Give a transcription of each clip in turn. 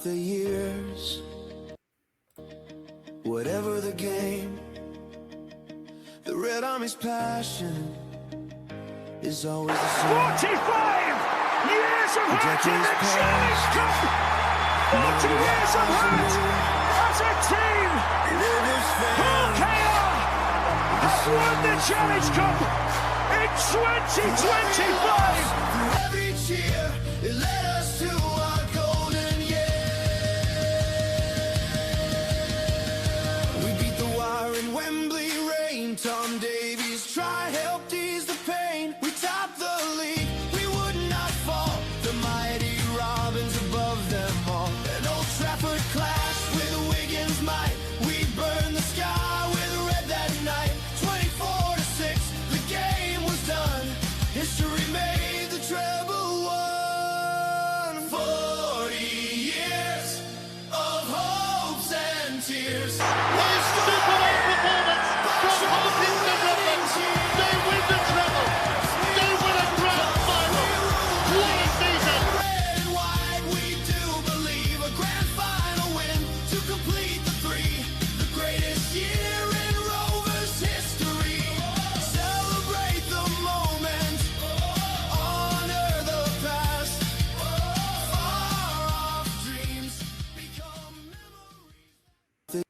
The years, whatever the game, the Red Army's passion is always the same. 45 years of hurt in the Challenge Cup. 40 years of hurt as a team. Hull KR have won the Challenge Cup in 2025. Every cheer, it led us to our golden year. We beat the Wire in Wembley rain. Tom Davies try helped ease the pain. We topped the league, we would not fall. The mighty Robins above them all. An Old Trafford clash with Wigan's might. We burned the sky with red that night. 24-6, the game was done. History made the treble won. 40 years of hopes and tears. Super Bowl performance from Hull in November. They win the treble. They win a grand final. What a season! Red and white, we do believe a grand final win to complete the three. The greatest year in Rovers history. Celebrate the moment, honor the past. Far off dreams become memories.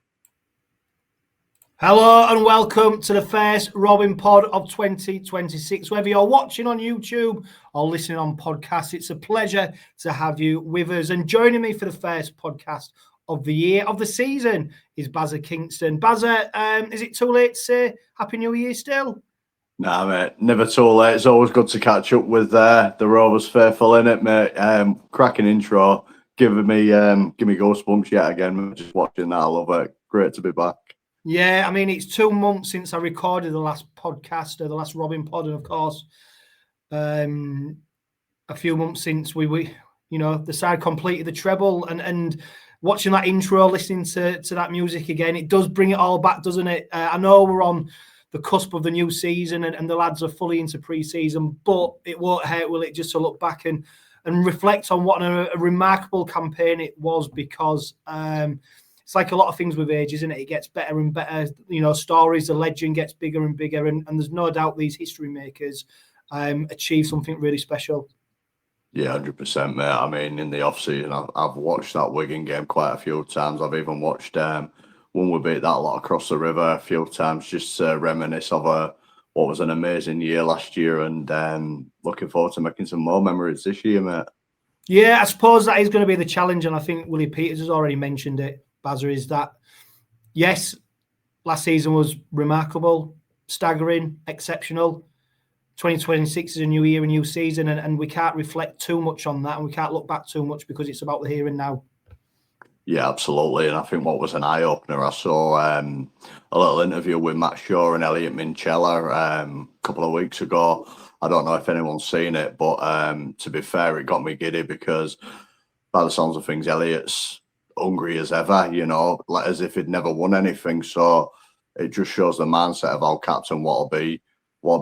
Hello and welcome to the first Robin Pod of 2026. Whether you're watching on YouTube or listening on podcasts, it's a pleasure to have you with us. And joining me for the first podcast of the year, of the season, is Bazza Kingston. Bazza, is it too late to say Happy New Year still? Nah, mate, never too late. It's always good to catch up with the Rovers faithful, innit, mate? Cracking intro, give me goosebumps yet again. Mate. Just watching that, I love it. Great to be back. Yeah, I mean, it's 2 months since I recorded the last podcast, the last Robin Pod, and of course, a few months since the side completed the treble, and watching that intro, listening to that music again, it does bring it all back, doesn't it? I know we're on the cusp of the new season, and the lads are fully into pre-season, but it won't hurt, will it, just to look back and reflect on what a remarkable campaign it was, because it's like a lot of things with age, isn't it? It gets better and better. Stories, the legend gets bigger and bigger, and there's no doubt these history makers achieve something really special. Yeah, 100%, mate. I mean, in the off-season, I've watched that Wigan game quite a few times. I've even watched when we beat that lot across the river a few times, just to reminisce of what was an amazing year last year, and looking forward to making some more memories this year, mate. Yeah, I suppose that is going to be the challenge, and I think Willie Peters has already mentioned it, Bazza, is that, yes, last season was remarkable, staggering, exceptional. 2026 is a new year, a new season, and we can't reflect too much on that, and we can't look back too much because it's about the here and now. Yeah, absolutely. And I think what was an eye-opener, I saw a little interview with Matt Shaw and Elliot Minchella a couple of weeks ago. I don't know if anyone's seen it, but to be fair, it got me giddy because by the sounds of things, Elliot's hungry as ever, like as if he'd never won anything. So it just shows the mindset of our captain, what'll be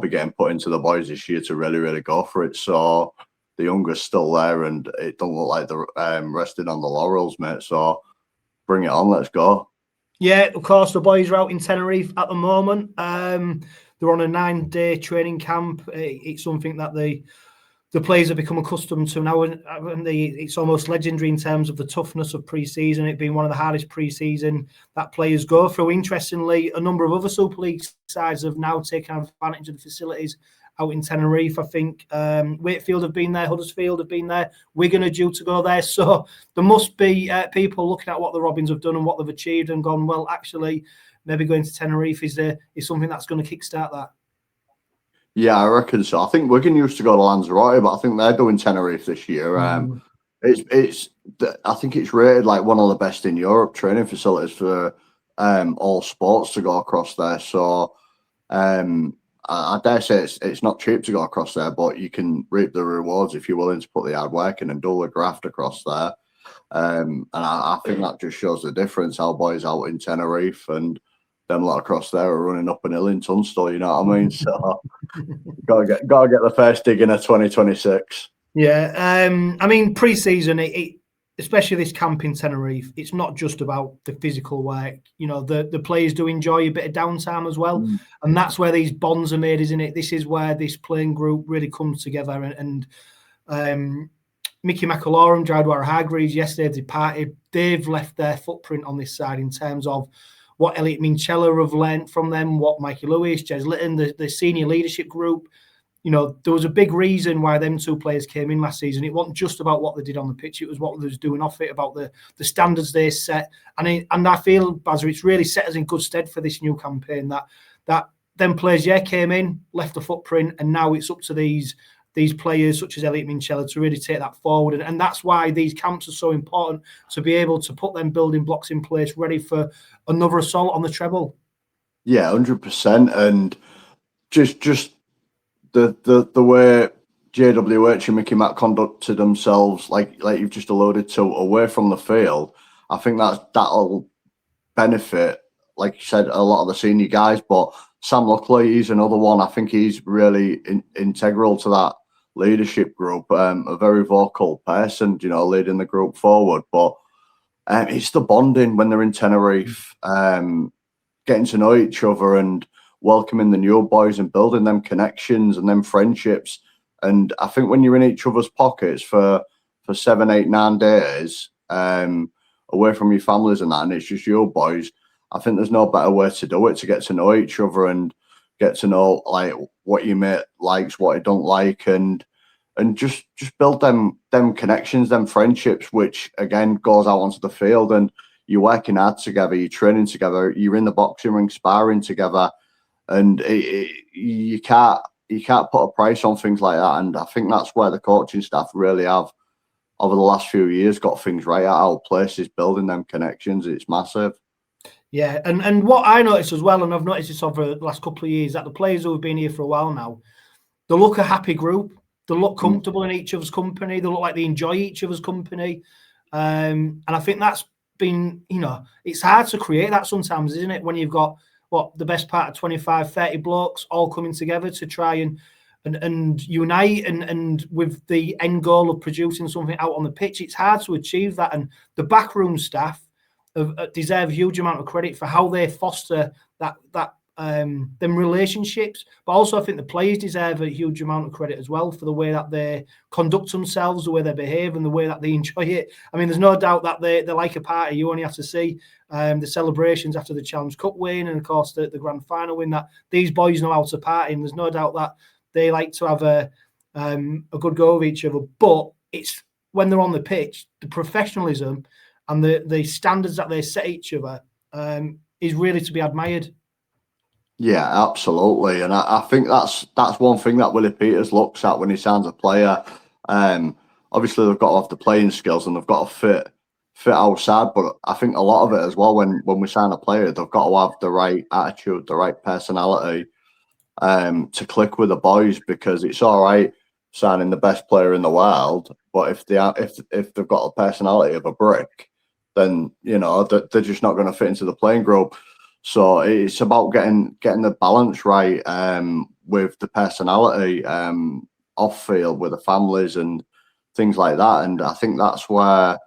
getting put into the boys this year to really, really go for it. So the hunger's still there, and it don't look like they're resting on the laurels, mate. So bring it on, let's go. Yeah, of course, the boys are out in Tenerife at the moment. They're on a 9-day training camp. It's something that the players have become accustomed to now, and it's almost legendary in terms of the toughness of pre-season, it being one of the hardest pre-season that players go through. Interestingly, a number of other Super League sides have now taken advantage of the facilities out in Tenerife. I think Wakefield have been there, Huddersfield have been there, Wigan are due to go there. So there must be people looking at what the Robins have done and what they've achieved and gone, well, actually, maybe going to Tenerife is something that's going to kickstart that. Yeah, I reckon so. I think Wigan used to go to Lanzarote, but I think they're doing Tenerife this year. I think it's rated like one of the best in Europe training facilities for all sports to go across there. So I dare say it's not cheap to go across there, but you can reap the rewards if you're willing to put the hard work in and do the graft across there. And I think that just shows the difference. Our boys out in Tenerife and them lot across there are running up an hill in Tunstall, you know what I mean? So gotta get the first dig in of 2026. Yeah, I mean, pre-season, the especially this camp in Tenerife, it's not just about the physical work. You know, the players do enjoy a bit of downtime as well. And that's where these bonds are made, isn't it? This is where this playing group really comes together. And Mickey McAlorum, Jadwar Hargreaves, yesterday departed. They've left their footprint on this side in terms of what Elliot Minchella have learnt from them, what Mikey Lewis, Jez Litton, the senior leadership group. You know, there was a big reason why them two players came in last season. It wasn't just about what they did on the pitch; it was what they was doing off it, about the standards they set. And I feel, Bazza, it's really set us in good stead for this new campaign. That them players, came in, left the footprint, and now it's up to these players such as Elliot Minchella to really take that forward. And that's why these camps are so important, to be able to put them building blocks in place ready for another assault on the treble. Yeah, 100%. And just the way JWH and Mickey Mac conducted themselves, like you've just alluded to, away from the field, I think that'll benefit, like you said, a lot of the senior guys. But Sam Luckley, he's another one. I think he's really integral to that leadership group. A very vocal person, you know, leading the group forward. But it's the bonding when they're in Tenerife, getting to know each other and welcoming the new boys and building them connections and them friendships. And I think when you're in each other's pockets for 7, 8, 9 days, away from your families and that, and it's just your boys, I think there's no better way to do it, to get to know each other and get to know like what your mate likes, what he don't like, and just build them connections, them friendships, which again goes out onto the field, and you're working hard together, you're training together, you're in the boxing ring sparring together, and you can't put a price on things like that. And I think that's where the coaching staff really have, over the last few years, got things right at our places, building them connections. It's massive. Yeah, and what I noticed as well, and I've noticed this over the last couple of years, that the players who have been here for a while now, they look a happy group. They look comfortable in each other's company. They look like they enjoy each other's company. And I think that's been, you know, it's hard to create that sometimes, isn't it? When you've got, the best part of 25, 30 blokes all coming together to try and unite and with the end goal of producing something out on the pitch. It's hard to achieve that. And the backroom staff deserve a huge amount of credit for how they foster them relationships, but also I think the players deserve a huge amount of credit as well for the way that they conduct themselves, the way they behave, and the way that they enjoy it. I mean, there's no doubt that they like a party. You only have to see the celebrations after the Challenge Cup win and of course the grand final win, that these boys know how to party, and there's no doubt that they like to have a good go of each other. But it's when they're on the pitch, the professionalism and the standards that they set each other is really to be admired. Yeah, absolutely. And I think that's one thing that Willie Peters looks at when he signs a player. Obviously, they've got to have the playing skills and they've got to fit outside. But I think a lot of it as well, when we sign a player, they've got to have the right attitude, the right personality to click with the boys, because it's all right signing the best player in the world, but if they've got a personality of a brick, then you know they're just not going to fit into the playing group. So it's about getting the balance right with the personality off field with the families and things like that. And I think that's where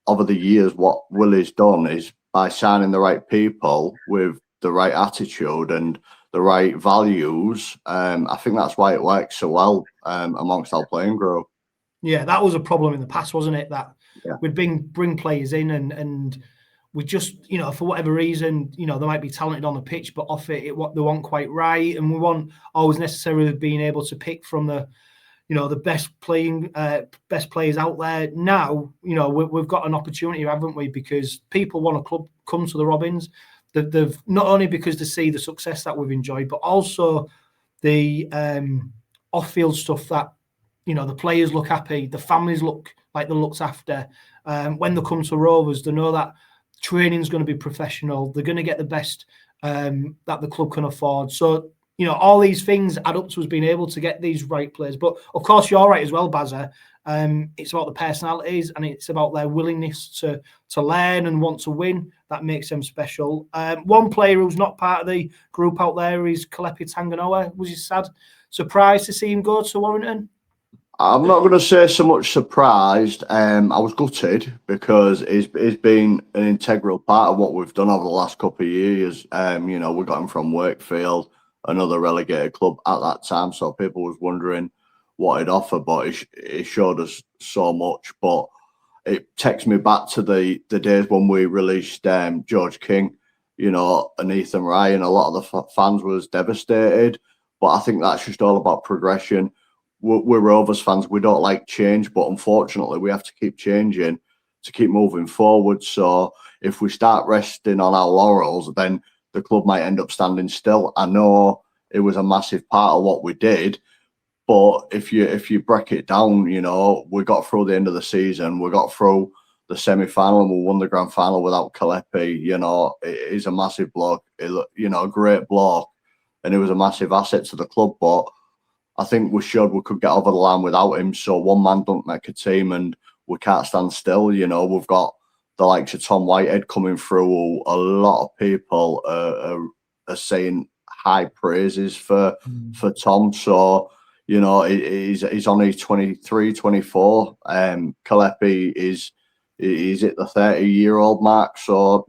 over the years what Willie's done is by signing the right people with the right attitude and the right values. I think that's why it works so well amongst our playing group. Yeah, that was a problem in the past, wasn't it? That we'd bring players in and we just, you know, for whatever reason, you know, they might be talented on the pitch, but off it what they weren't quite right. And we weren't always necessarily being able to pick from the, you know, the best players out there. Now, you know, we've got an opportunity, haven't we? Because people want to come to the Robins. They've not only because they see the success that we've enjoyed, but also the off-field stuff that, you know, the players look happy, the families look like they're looked after. When they come to Rovers, they know that training's going to be professional. They're going to get the best that the club can afford. So, you know, all these things add up to us being able to get these right players. But of course, you're right as well, Bazza. It's about the personalities and it's about their willingness to learn and want to win. That makes them special. One player who's not part of the group out there is Kalepi Tanganoa. Was you sad, surprised to see him go to Warrington? I'm not going to say so much surprised. I was gutted because it's been an integral part of what we've done over the last couple of years. We got him from Wakefield, another relegated club at that time, so people was wondering what he'd offer, but it showed us so much. But it takes me back to the days when we released George King, and Ethan Ryan. A lot of the fans was devastated, but I think that's just all about progression. We're Rovers fans. We don't like change, but unfortunately, we have to keep changing to keep moving forward. So if we start resting on our laurels, then the club might end up standing still. I know it was a massive part of what we did, but if you break it down, we got through the end of the season, we got through the semi-final, and we won the grand final without Kalepi. He's a massive bloke, a great bloke, and he was a massive asset to the club. But I think we showed we could get over the line without him. So one man don't make a team, and we can't stand still. We've got the likes of Tom Whitehead coming through. A lot of people are saying high praises for Tom. So, he's only 23, 24. Kalepi is at the 30-year-old mark. So,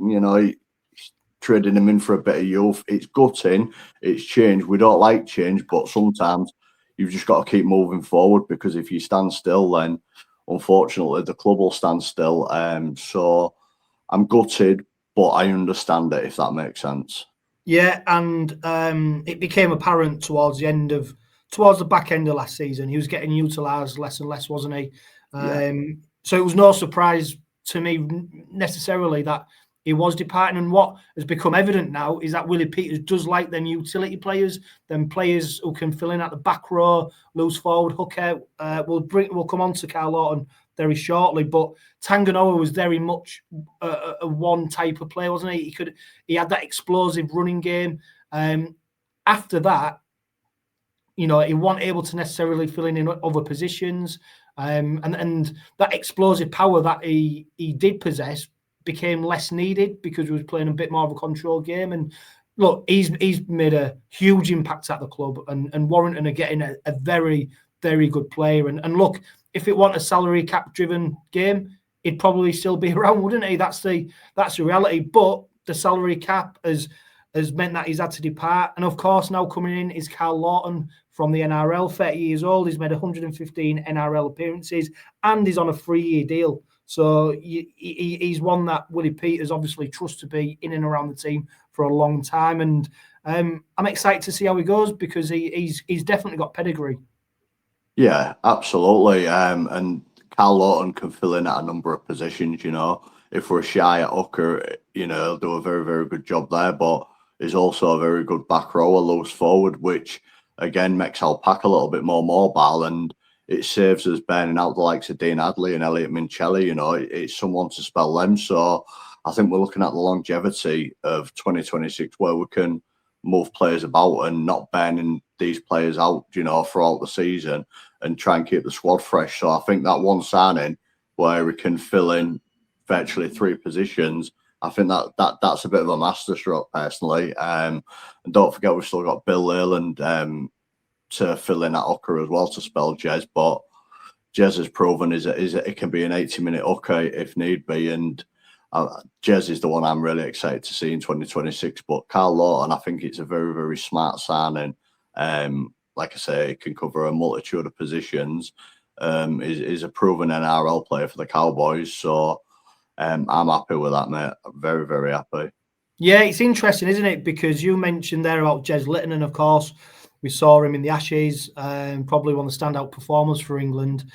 trading him in for a bit of youth. It's gutting. It's change. We don't like change, but sometimes you've just got to keep moving forward, because if you stand still, then unfortunately the club will stand still. So I'm gutted, but I understand it, if that makes sense. Yeah, and it became apparent towards the back end of last season. He was getting utilised less and less, wasn't he? So it was no surprise to me necessarily that he was departing. And what has become evident now is that Willie Peters does like them utility players, them players who can fill in at the back row, loose forward, hooker. We'll come on to Carl Lawton very shortly, but Tanganoa was very much a one type of player, wasn't he? He had that explosive running game. After that, he wasn't able to necessarily fill in other positions, and that explosive power that he did possess became less needed because he was playing a bit more of a control game. And look, he's made a huge impact at the club, and Warrington are getting a very, very good player. And look, if it wasn't a salary cap driven game, he'd probably still be around, wouldn't he? That's the reality. But the salary cap has meant that he's had to depart. And of course, now coming in is Carl Lawton from the NRL, 30 years old. He's made 115 NRL appearances, and he's on a 3-year deal. So he's one that Willie Peters obviously trusts to be in and around the team for a long time. And I'm excited to see how he goes, because he's definitely got pedigree. Yeah, absolutely. And Carl Lawton can fill in at a number of positions. If we're shy at hooker, he'll do a very, very good job there. But he's also a very good back rower, loose forward, which again makes our pack a little bit more mobile, and it saves us burning out the likes of Dean Hadley and Elliot Mincelli. It's someone to spell them. So I think we're looking at the longevity of 2026, where we can move players about and not burning these players out, throughout the season, and try and keep the squad fresh. So I think that one signing where we can fill in virtually 3 positions, I think that's a bit of a masterstroke personally. And don't forget, we've still got Bill Leyland to fill in at hooker as well, to spell Jez. But Jez has proven it can be an 80-minute hooker if need be, and Jez is the one I'm really excited to see in 2026. But Carl Lawton, I think it's a very, very smart signing. Like I say, it can cover a multitude of positions. Is a proven NRL player for the Cowboys, so I'm happy with that, mate. I'm very, very happy. Yeah, it's interesting, isn't it? Because you mentioned there about Jez Litton, and of course, we saw him in the Ashes, probably one of the standout performers for England.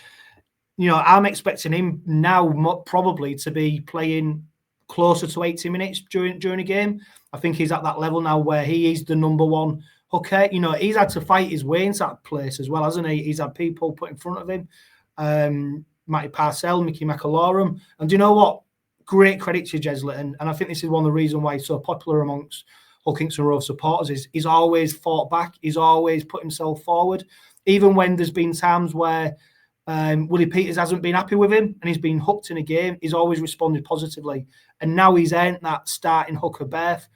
I'm expecting him now probably to be playing closer to 80 minutes during a game. I think he's at that level now where he is the number one hooker. He's had to fight his way into that place as well, hasn't he? He's had people put in front of him, Matty Parcell, Mickey McAlorum. And do you know what? Great credit to Jez Litton. And I think this is one of the reasons why he's so popular amongst Hull Kingston Rovers supporters is he's always fought back. He's always put himself forward. Even when there's been times where Willie Peters hasn't been happy with him and he's been hooked in a game, he's always responded positively. And now he's earned that starting hooker berth.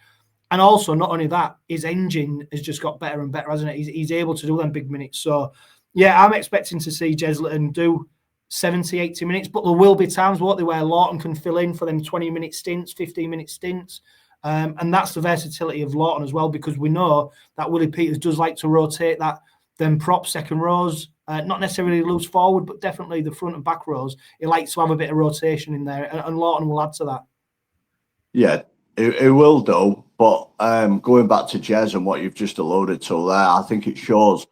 And also, not only that, his engine has just got better and better, hasn't it? He's able to do them big minutes. So, Yeah, I'm expecting to see Jez Litton do 70, 80 minutes, but there will be times, won't there, where Lawton can fill in for them 20-minute stints, 15-minute stints. And that's the versatility of Lawton as well, because we know that Willie Peters does like to rotate them prop second rows, not necessarily loose forward, but definitely the front and back rows. He likes to have a bit of rotation in there, and Lawton will add to that. Yeah, it will do. But going back to Jez and what you've just alluded to there, I think it shows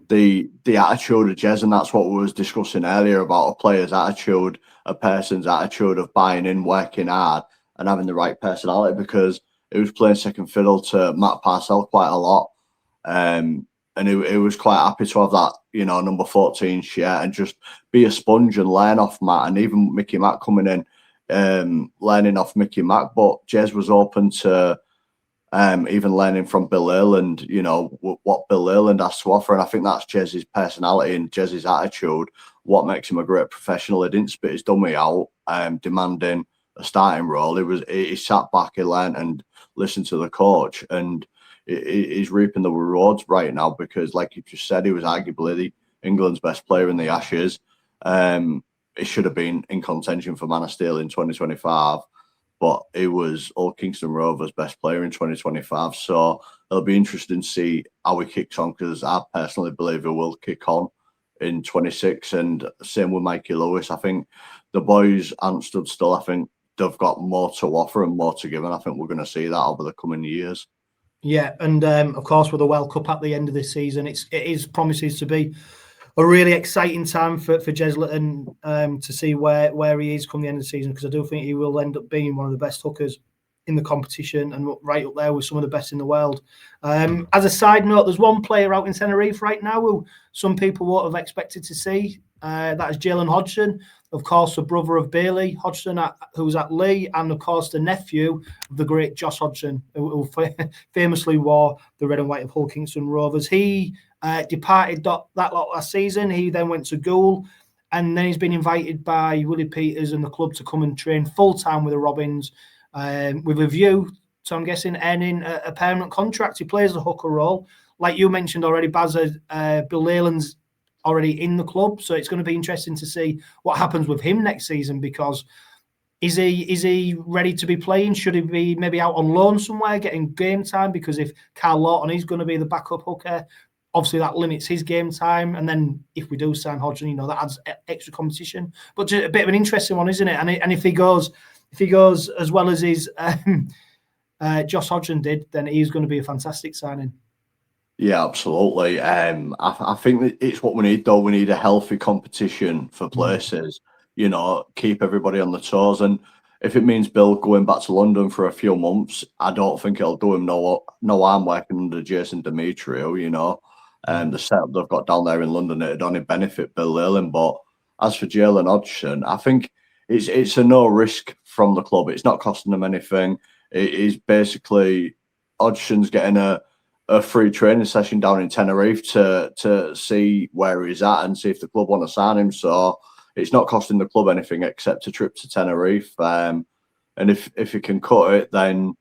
the attitude of Jez, and that's what we was discussing earlier about a player's attitude, a person's attitude of buying in, working hard, and having the right personality, because he was playing second fiddle to Matt Parcell quite a lot. And he was quite happy to have that, number 14 shirt and just be a sponge and learn off Matt, and even Mickey Mack coming in, learning off Mickey Mack. But Jez was open to even learning from Bill Ireland, what Bill Ireland has to offer. And I think that's Jez's personality and Jez's attitude, what makes him a great professional. He didn't spit his dummy out, demanding a starting role. He sat back, he learned and listened to the coach, and he's reaping the rewards right now, because, like you just said, he was arguably England's best player in the Ashes. He should have been in contention for Man of Steel in 2025, but he was Old Kingston Rovers' best player in 2025. So it'll be interesting to see how he kicks on, because I personally believe he will kick on in 26. And same with Mikey Lewis. I think the boys aren't stood still. I think they've got more to offer and more to give, and I think we're going to see that over the coming years. Yeah, and of course, with the World Cup at the end of this season, it promises to be a really exciting time for Jez Litton to see where he is come the end of the season, because I do think he will end up being one of the best hookers in the competition and right up there with some of the best in the world. As a side note, there's one player out in Tenerife right now who some people won't have expected to see. That is Jalen Hodgson, of course, the brother of Bailey Hodgson, who's at Lee, and of course the nephew of the great Josh Hodgson, who famously wore the red and white of Hull Kingston Rovers. He departed that lot last season. He then went to Goole, and then he's been invited by Willie Peters and the club to come and train full-time with the Robins, with a view, so I'm guessing, earning a permanent contract. He plays the hooker role. Like you mentioned already, Baz, Bill Leyland's already in the club, so it's going to be interesting to see what happens with him next season, because is he ready to be playing? Should he be maybe out on loan somewhere getting game time? Because if Carl Lawton is going to be the backup hooker, obviously that limits his game time, and then if we do sign Hodgson, that adds extra competition. But just a bit of an interesting one, isn't it? And if he goes as well as his Josh Hodgson did, then he's going to be a fantastic signing. Yeah, absolutely. I think that it's what we need, though. We need a healthy competition for places, keep everybody on the toes. And if it means Bill going back to London for a few months, I don't think it'll do him no harm working under Jason Demetrio, the setup they've got down there in London, it'd only benefit Bill Leyland. But as for Jalen Hodgson, I think it's a no risk from the club. It's not costing them anything. It is basically Hodgson's getting a free training session down in Tenerife to see where he's at and see if the club want to sign him. So it's not costing the club anything except a trip to Tenerife. And if he can cut it, then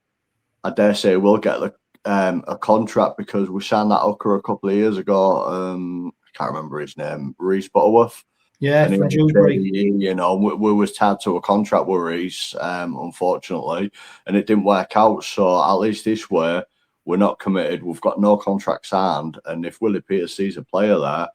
I dare say we'll get a contract, because we signed that hooker a couple of years ago. I can't remember his name, Reese Butterworth. Yeah, and from Dewsbury. we was tied to a contract with Reese, unfortunately, and it didn't work out. So at least this way, we're not committed. We've got no contract signed, and if Willie Peters sees a player there,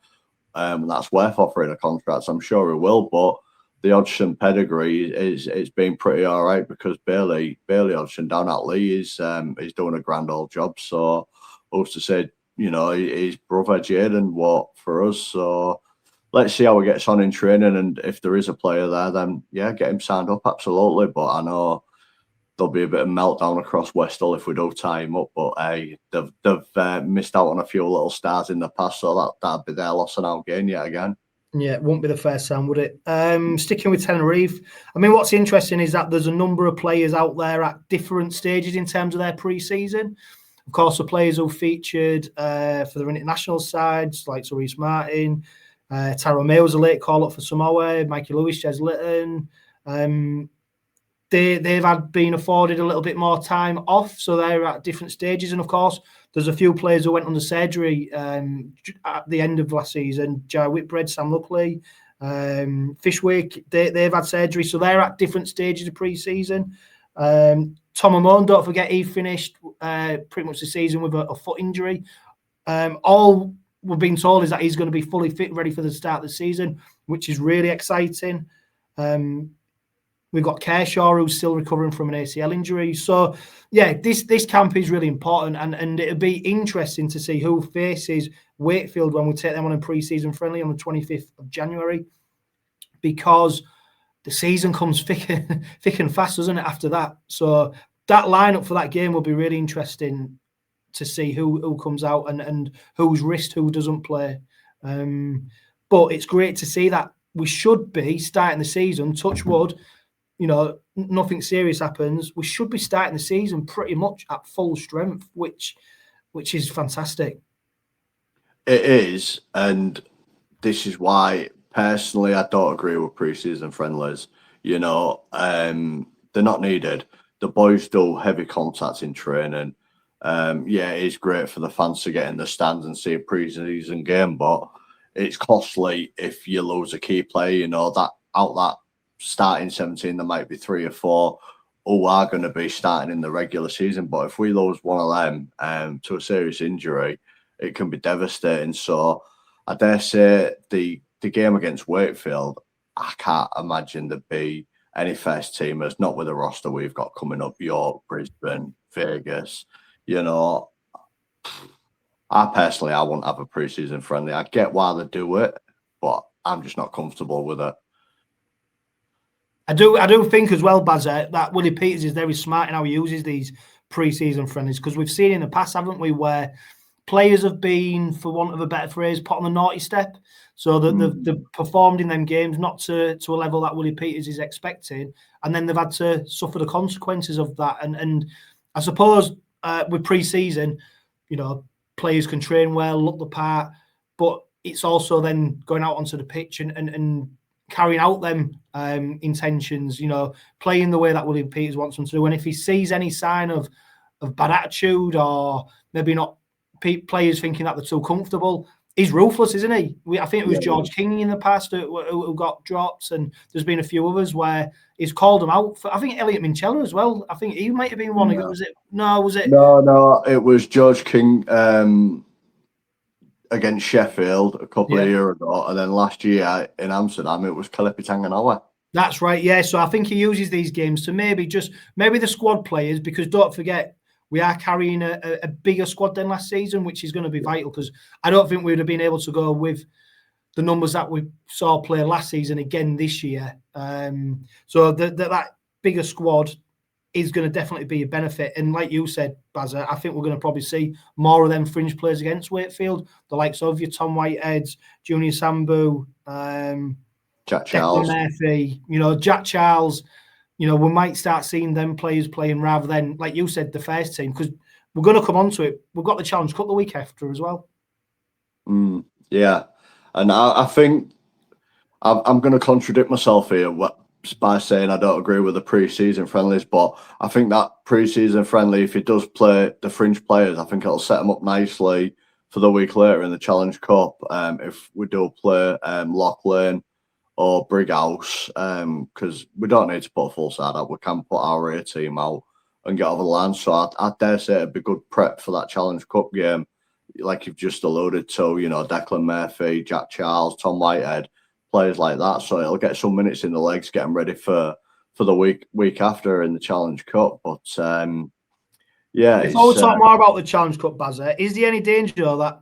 that's worth offering a contract, I'm sure he will. But the Hodgson pedigree it's been pretty all right, because Bailey Hodgson down at Lee is doing a grand old job. So who's to say, his brother Jaden what for us. So let's see how he gets on in training, and if there is a player there, then yeah, get him signed up, absolutely. But I know there'll be a bit of meltdown across Westall if we don't tie him up. But hey, they've missed out on a few little stars in the past, so that'd be their loss and our gain yet again. Yeah, it won't be the first time, would it? Sticking with Tenerife, I mean, what's interesting is that there's a number of players out there at different stages in terms of their pre-season. Of course, the players who featured for the international sides, like Reece Martin, Tyrone May was a late call-up for Samoa, Mikey Lewis, Jez Litton. They've been afforded a little bit more time off, so they're at different stages. And of course, there's a few players who went under surgery at the end of last season. Jai Whitbread, Sam Luckley, Fishwick, they've had surgery, so they're at different stages of pre-season. Tom Amon, don't forget, he finished pretty much the season with a foot injury. All we're being told is that he's going to be fully fit, ready for the start of the season, which is really exciting. We've got Kershaw, who's still recovering from an ACL injury. So, yeah, this camp is really important, and it'll be interesting to see who faces Wakefield when we take them on a pre-season friendly on the 25th of January, because the season comes thick and fast, doesn't it, after that? So that lineup for that game will be really interesting to see who comes out and who's risked, who doesn't play. But it's great to see that we should be starting the season, touch wood, nothing serious happens. We should be starting the season pretty much at full strength, which is fantastic. It is, and this is why personally I don't agree with pre-season friendlies. They're not needed. The boys do heavy contact in training. It is great for the fans to get in the stands and see a pre-season game, but it's costly if you lose a key player. That starting 17, there might be 3 or 4 who are going to be starting in the regular season. But if we lose one of them to a serious injury, it can be devastating. So I dare say the game against Wakefield, I can't imagine there'd be any first teamers, not with the roster we've got coming up, York, Brisbane, Vegas. I wouldn't have a pre-season friendly. I get why they do it, but I'm just not comfortable with it. I do think as well, Bazza, that Willie Peters is very smart in how he uses these pre-season friendlies, because we've seen in the past, haven't we, where players have been, for want of a better phrase, put on the naughty step. So that they've performed in them games not to a level that Willie Peters is expecting, and then they've had to suffer the consequences of that. And I suppose with pre-season, players can train well, look the part, but it's also then going out onto the pitch and carrying out them intentions, playing the way that William Peters wants them to do. And if he sees any sign of bad attitude, or maybe not players thinking that they're too comfortable, he's ruthless, isn't he? I think it was George King in the past who got dropped, and there's been a few others where he's called them out. I think Elliot Minchella as well. I think he might have been one. Was it? No, it was George King against Sheffield a couple of years ago, and then last year in Amsterdam it was Kalepi Tanganawa. That's right, yeah. So I think he uses these games to maybe the squad players, because don't forget, we are carrying a bigger squad than last season, which is going to be vital, because I don't think we would have been able to go with the numbers that we saw play last season again this year. So that bigger squad is going to definitely be a benefit. And like you said, Bazza, I think we're going to probably see more of them fringe players against Wakefield, the likes of your Tom Whiteheads, Junior Sambu, Jack Charles. Murphy, Jack Charles. We might start seeing them players playing rather than, like you said, the first team, because we're going to come on to it. We've got the Challenge Cup the week after as well. Yeah. And I think I'm going to contradict myself here by saying I don't agree with the pre-season friendlies, but I think that pre-season friendly, if it does play the fringe players, I think it'll set them up nicely for the week later in the Challenge Cup. If we do play Loch Lane or Brighouse, because we don't need to put a full side out. We can put our A team out and get over the line. So I dare say it'd be good prep for that Challenge Cup game, like you've just alluded to, Declan Murphy, Jack Charles, Tom Whitehead, players like that. So it'll get some minutes in the legs, get them ready for the week after in the Challenge Cup. But Before we talk more about the Challenge Cup, Bazza, is there any danger that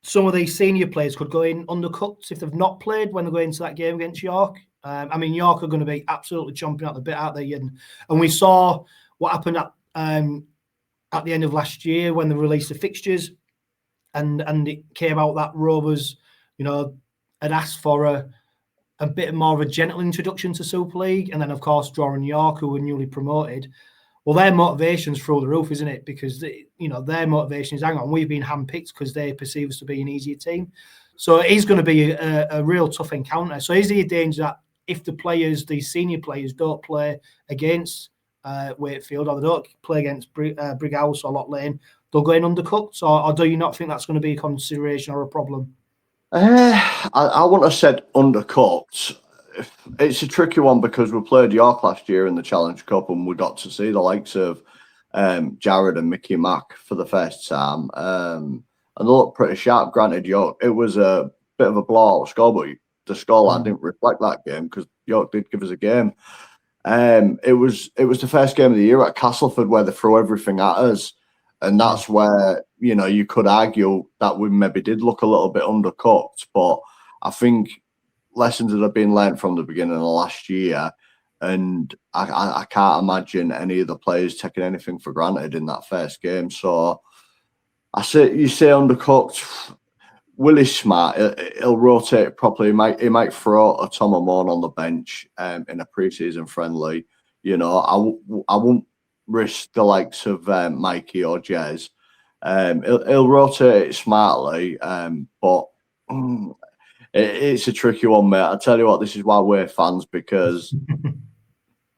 some of these senior players could go in undercuts if they've not played when they go into that game against York? York are going to be absolutely chomping at the bit, aren't they? And we saw what happened at the end of last year when they released the fixtures, and it came out that Rovers, had asked for a bit more of a gentle introduction to Super League, and then of course drawing York, who were newly promoted. Well, their motivation's through the roof, isn't it? Because their motivation is, hang on, we've been handpicked because they perceive us to be an easier team. So it is going to be a real tough encounter. So is there a danger that if these senior players don't play against Wakefield, or they don't play against Brighouse or Loch Lane, they'll go in undercooked, or do you not think that's going to be a consideration or a problem? I wouldn't have said undercooked. It's a tricky one because we played York last year in the Challenge Cup and we got to see the likes of Jared and Mickey Mack for the first time. And they looked pretty sharp. Granted, York, it was a bit of a blowout score, but the scoreline didn't reflect that game because York did give us a game. It was the first game of the year at Castleford where they threw everything at us. And that's where, you could argue that we maybe did look a little bit undercooked. But I think lessons that have been learned from the beginning of last year, and I can't imagine any of the players taking anything for granted in that first game. So you say undercooked. Willie's smart. He'll rotate properly. He might throw a Tom Amon on the bench in a pre-season friendly. I won't risk the likes of Mikey or Jez. He'll rotate it smartly, but it's a tricky one, mate. I tell you what, this is why we're fans, because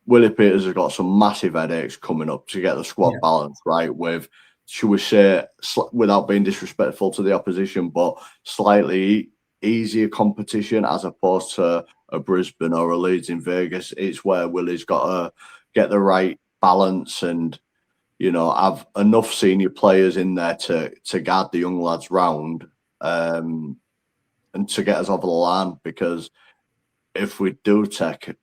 Willie Peters has got some massive headaches coming up to get the squad balance right with, should we say, without being disrespectful to the opposition, but slightly easier competition as opposed to a Brisbane or a Leeds in Vegas. It's where Willie's got to get the right balance and, have enough senior players in there to guard the young lads round and to get us over the line. Because if we do take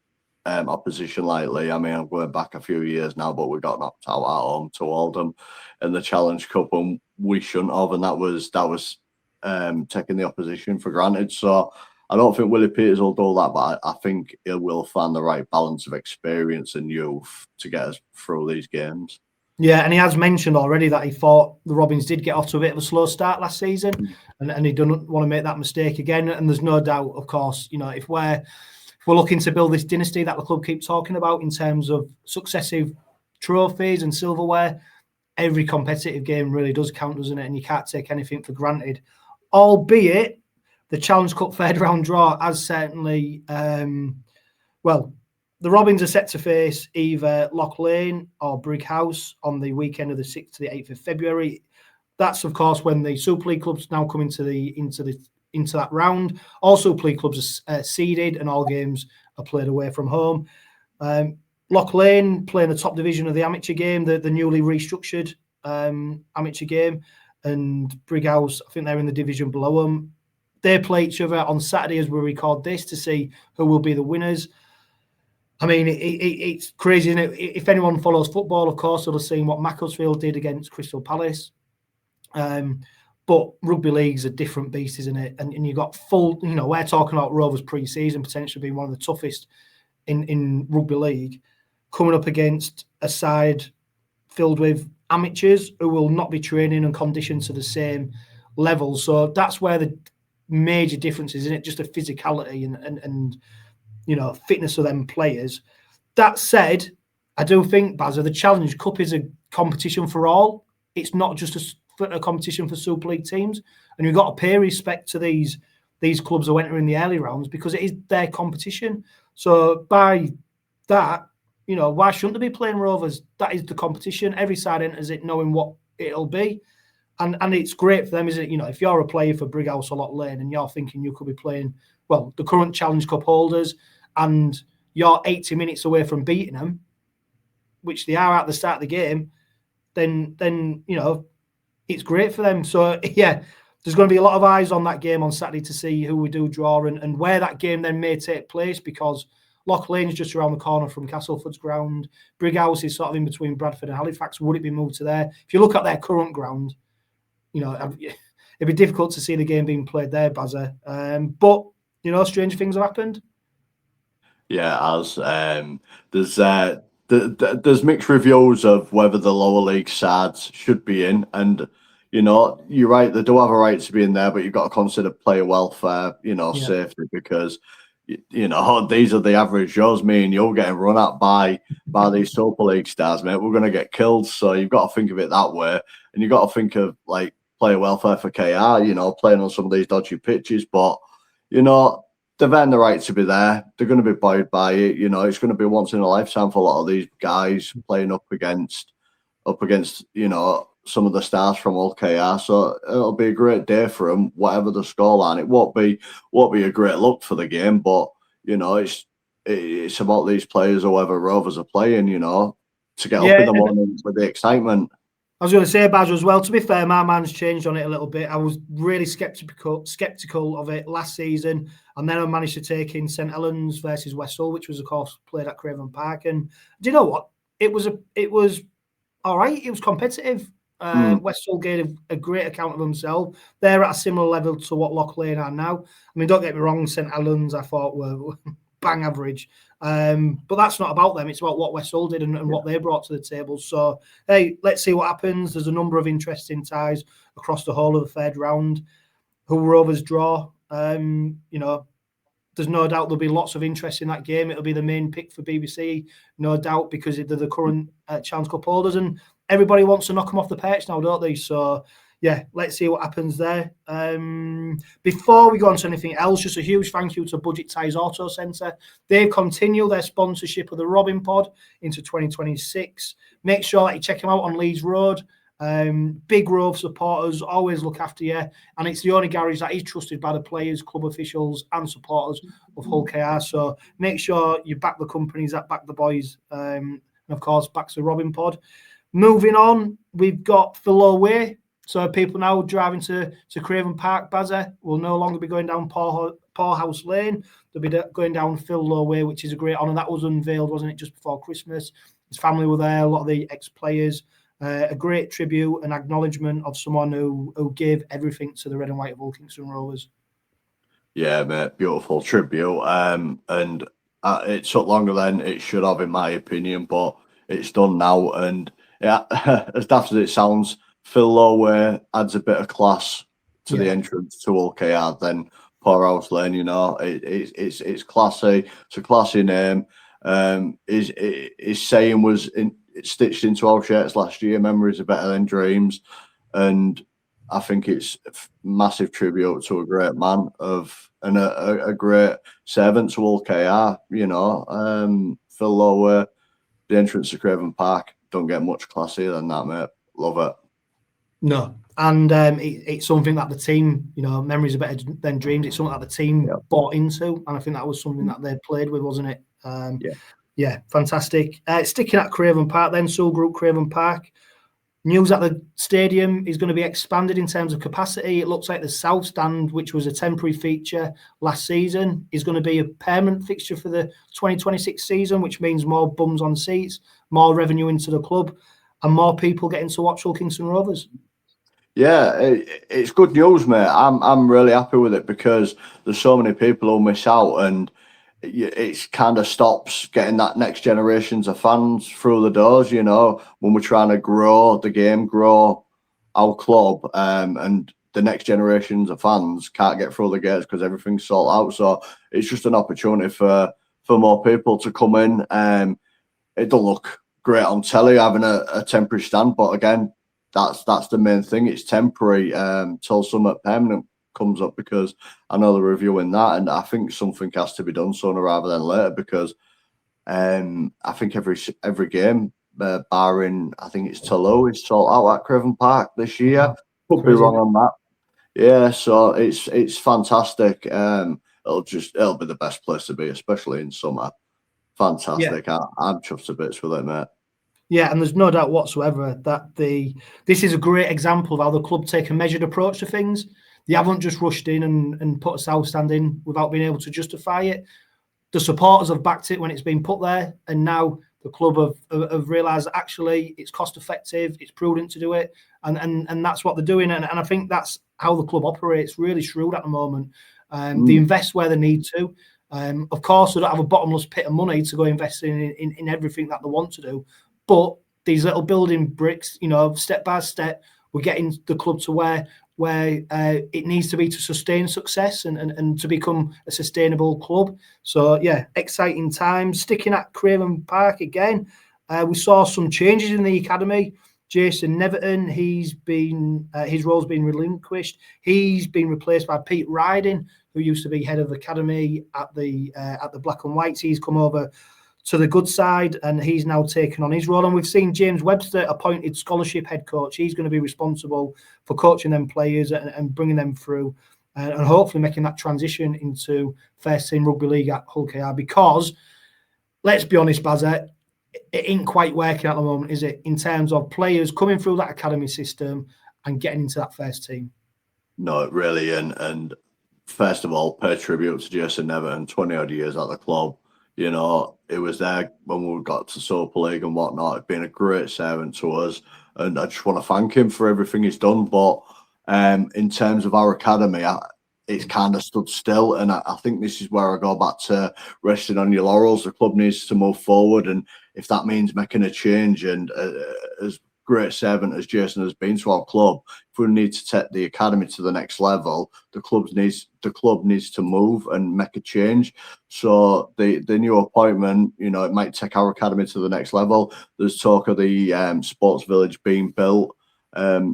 opposition lightly, I mean, I'm going back a few years now, but we got knocked out at home to Oldham in the Challenge Cup, and we shouldn't have, and that was taking the opposition for granted. So I don't think Willie Peters will do that, but I think he will find the right balance of experience and youth to get us through these games. Yeah, and he has mentioned already that he thought the Robins did get off to a bit of a slow start last season, and he doesn't want to make that mistake again. And there's no doubt, of course, if we're looking to build this dynasty that the club keeps talking about in terms of successive trophies and silverware, every competitive game really does count, doesn't it? And you can't take anything for granted. Albeit the Challenge Cup third round draw has certainly, the Robins are set to face either Loch Lane or Brighouse on the weekend of the 6th to the 8th of February. That's, of course, when the Super League clubs now come into that round. All Super League clubs are seeded and all games are played away from home. Loch Lane playing the top division of the amateur game, the newly restructured amateur game, and Brighouse, I think they're in the division below them. They play each other on Saturday as we record this to see who will be the winners. I mean, it's crazy, isn't it? If anyone follows football, of course, they'll have seen what Macclesfield did against Crystal Palace. But rugby league's a different beast, isn't it? And you got full, we're talking about Rovers pre-season potentially being one of the toughest in rugby league, coming up against a side filled with amateurs who will not be training and conditioned to the same level. So that's where the major difference is, isn't it? Just the physicality and fitness of them players. That said, I do think, Bazza, the Challenge Cup is a competition for all. It's not just a competition for Super League teams, and you've got to pay respect to these clubs who enter in the early rounds because it is their competition. So by that, why shouldn't they be playing Rovers? That is the competition. Every side enters it knowing what it'll be, and it's great for them, isn't it? If you're a player for Brighouse or Loch Lane and you're thinking you could be playing, the current Challenge Cup holders, and you're 80 minutes away from beating them, which they are at the start of the game, then it's great for them. So, yeah, there's going to be a lot of eyes on that game on Saturday to see who we do draw and where that game then may take place, because Loch Lane is just around the corner from Castleford's ground. Brighouse is sort of in between Bradford and Halifax. Would it be moved to there? If you look at their current ground, it'd be difficult to see the game being played there, Bazza. But, strange things have happened. Yeah, as there's mixed reviews of whether the lower league sides should be in, and you're right, they do have a right to be in there, but you've got to consider player welfare, safety, because these are the average Joes. Me and you're getting run at by these Super League stars, mate. We're going to get killed, so you've got to think of it that way, and you've got to think of like player welfare for KR, playing on some of these dodgy pitches, but they've earned the right to be there. They're going to be buoyed by it. It's going to be once in a lifetime for a lot of these guys playing up against some of the stars from OKR. So it'll be a great day for them, whatever the scoreline. It won't be a great look for the game, but it's about these players, whoever Rovers are playing, to get up in the morning with the excitement. I was going to say, Baz, as well, to be fair, my mind's changed on it a little bit. I was really sceptical of it last season, and then I managed to take in St Helens versus West Hull, which was, of course, played at Craven Park. And do you know what? It was all right. It was competitive. West Hull gave a great account of themselves. They're at a similar level to what Loch Lane are now. I mean, don't get me wrong, St Helens, I thought, were bang average. But that's not about them. It's about what West Hull did and what they brought to the table. So, hey, let's see what happens. There's a number of interesting ties across the whole of the third round. Who Rovers draw, there's no doubt there'll be lots of interest in that game. It'll be the main pick for BBC, no doubt, because they're the current Challenge Cup holders, and everybody wants to knock them off the perch now, don't they? So, yeah, let's see what happens there. Before we go on to anything else, just a huge thank you to Budget Tyres Auotcoentre. They continue their sponsorship of the Robin Pod into 2026. Make sure that you check them out on Leeds Road. Big Rove supporters always look after you, and it's the only garage that is trusted by the players, club officials, and supporters of Hull KR. So make sure you back the companies that back the boys, and of course backs the Robin Pod. Moving on, we've got Phil Way. So people now driving to Craven Park, Bazza, will no longer be going down Poorhouse Lane. They'll be going down Phil Way, which is a great honour. That was unveiled, wasn't it, just before Christmas? His family were there, a lot of the ex-players. A great tribute and acknowledgement of someone who gave everything to the red and white of Hull Kingston Rovers. Yeah, mate, beautiful tribute. And it took longer than it should have, in my opinion, but it's done now. And yeah, as daft as it sounds, Phil Way adds a bit of class to the entrance to Hull KR than Poorhouse Lane. It's classy. It's a classy name. His saying was stitched into our shirts last year. Memories are better than dreams, and I think it's a massive tribute to a great man and a great servant to Hull KR. Phil Way, the entrance to Craven Park, don't get much classier than that, mate. Love it. No, and it's something that the team, memories are better than dreams. It's something that the team bought into, and I think that was something that they played with, wasn't it? Yeah, fantastic. Sticking at Craven Park then, Soul Group Craven Park. News that the stadium is going to be expanded in terms of capacity. It looks like the South Stand, which was a temporary feature last season, is going to be a permanent fixture for the 2026 season, which means more bums on seats, more revenue into the club, and more people getting to watch Hull Kingston Rovers. Yeah, it's good news, mate. I'm really happy with it because there's so many people who miss out, and it kind of stops getting that next generations of fans through the doors, when we're trying to grow the game, grow our club, and the next generations of fans can't get through the gates because everything's sold out. So it's just an opportunity for more people to come in. It don't look great on telly having a temporary stand, but again, that's the main thing. It's temporary till something permanent comes up, because I know they're reviewing that, and I think something has to be done sooner rather than later, because I think every game, barring I think it's Toulouse, is sold out at Craven Park this year. Could be wrong on that. Yeah, so it's fantastic. It'll be the best place to be, especially in summer. Fantastic. Yeah. I'm chuffed to bits with it, mate. Yeah, and there's no doubt whatsoever that this is a great example of how the club take a measured approach to things. They haven't just rushed in and put a South Stand in without being able to justify it. The supporters have backed it when it's been put there, and now the club have realised that actually it's cost effective, it's prudent to do it, and that's what they're doing. And I think that's how the club operates, really shrewd at the moment. They invest where they need to. Of course, they don't have a bottomless pit of money to go invest in everything that they want to do. But these little building bricks, step by step, we're getting the club to where it needs to be to sustain success and to become a sustainable club. So, yeah, exciting times. Sticking at Craven Park again, we saw some changes in the academy. Jason Neverton, his role's been relinquished. He's been replaced by Pete Riding, who used to be head of academy at the Black and Whites. He's come over to the good side, and he's now taken on his role. And we've seen James Webster appointed scholarship head coach. He's going to be responsible for coaching them players and bringing them through, and hopefully making that transition into first team rugby league at Hull KR. Because let's be honest, Bazza, it ain't quite working at the moment, is it? In terms of players coming through that academy system and getting into that first team. No, it really isn't. And first of all, pay tribute to Jason Neverton, 20 odd years at the club. You know, it was there when we got to Super League and whatnot. It's been a great servant to us, and I just want to thank him for everything he's done. But in terms of our academy, it's kind of stood still, and I think this is where I go back to resting on your laurels. The club needs to move forward, and if that means making a change, and as great servant as Jason has been to our club, if we need to take the academy to the next level, the club needs to move and make a change. So the new appointment, you know, it might take our academy to the next level. There's talk of the sports village being built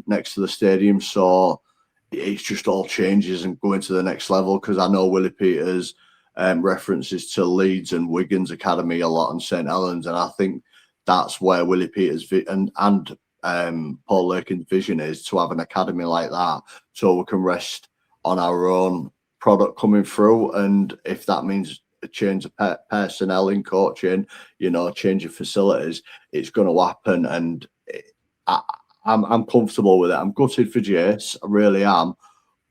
next to the stadium, so it's just all changes and going to the next level. Because I know Willie Peters references to Leeds and Wigan's academy a lot, and St Helens, and I think that's where Willie Peters and Paul Lakin's vision is, to have an academy like that, so we can rest on our own product coming through. And if that means a change of personnel in coaching, you know, change of facilities, it's going to happen. And I'm comfortable with it. I'm gutted for Jace, I really am,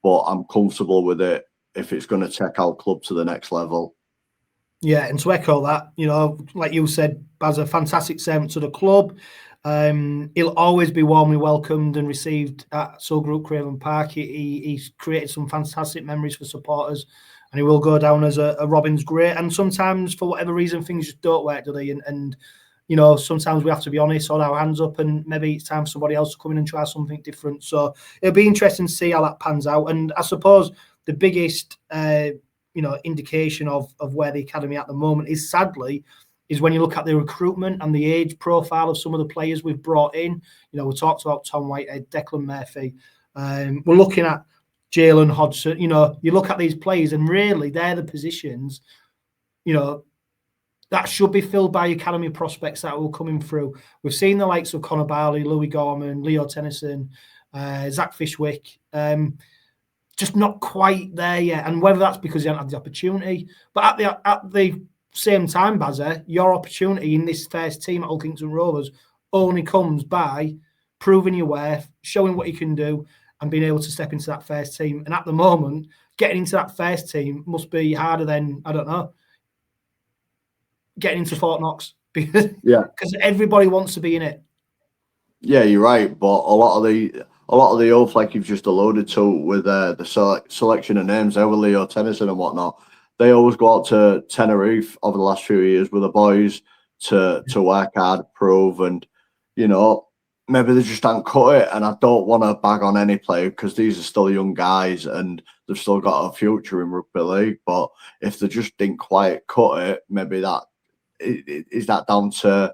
but I'm comfortable with it if it's going to take our club to the next level. Yeah, and to echo that, you know, like you said, Baz, a fantastic servant to the club. He'll always be warmly welcomed and received at Soul Group Craven Park. He's created some fantastic memories for supporters, and he will go down as a Robins great. And sometimes, for whatever reason, things just don't work, do they? And you know, sometimes we have to be honest, hold our hands up, and maybe it's time for somebody else to come in and try something different. So it'll be interesting to see how that pans out. And I suppose the biggest indication of where the academy at the moment is, sadly, is when you look at the recruitment and the age profile of some of the players we've brought in. You know, we talked about Tom Whitehead, Declan Murphy. We're looking at Jalen Hodgson. You know, you look at these players, and really they're the positions, you know, that should be filled by academy prospects that will coming through. We've seen the likes of Connor Barley, Louis Gorman, Leo Tennyson, Zach Fishwick. Just not quite there yet, and whether that's because they haven't had the opportunity. But at the same time, Bazza, your opportunity in this first team at Hull Kingston Rovers only comes by proving your worth, showing what you can do, and being able to step into that first team. And at the moment, getting into that first team must be harder than, I don't know, getting into Fort Knox, because everybody wants to be in it. Yeah, you're right, but a lot of the oath, like you've just alluded to, with the selection of names there with Leo Tennyson and whatnot, they always go out to Tenerife over the last few years with the boys to work hard, prove, and you know, maybe they just haven't cut it. And I don't want to bag on any player, because these are still young guys and they've still got a future in rugby league. But if they just didn't quite cut it, maybe that is that down to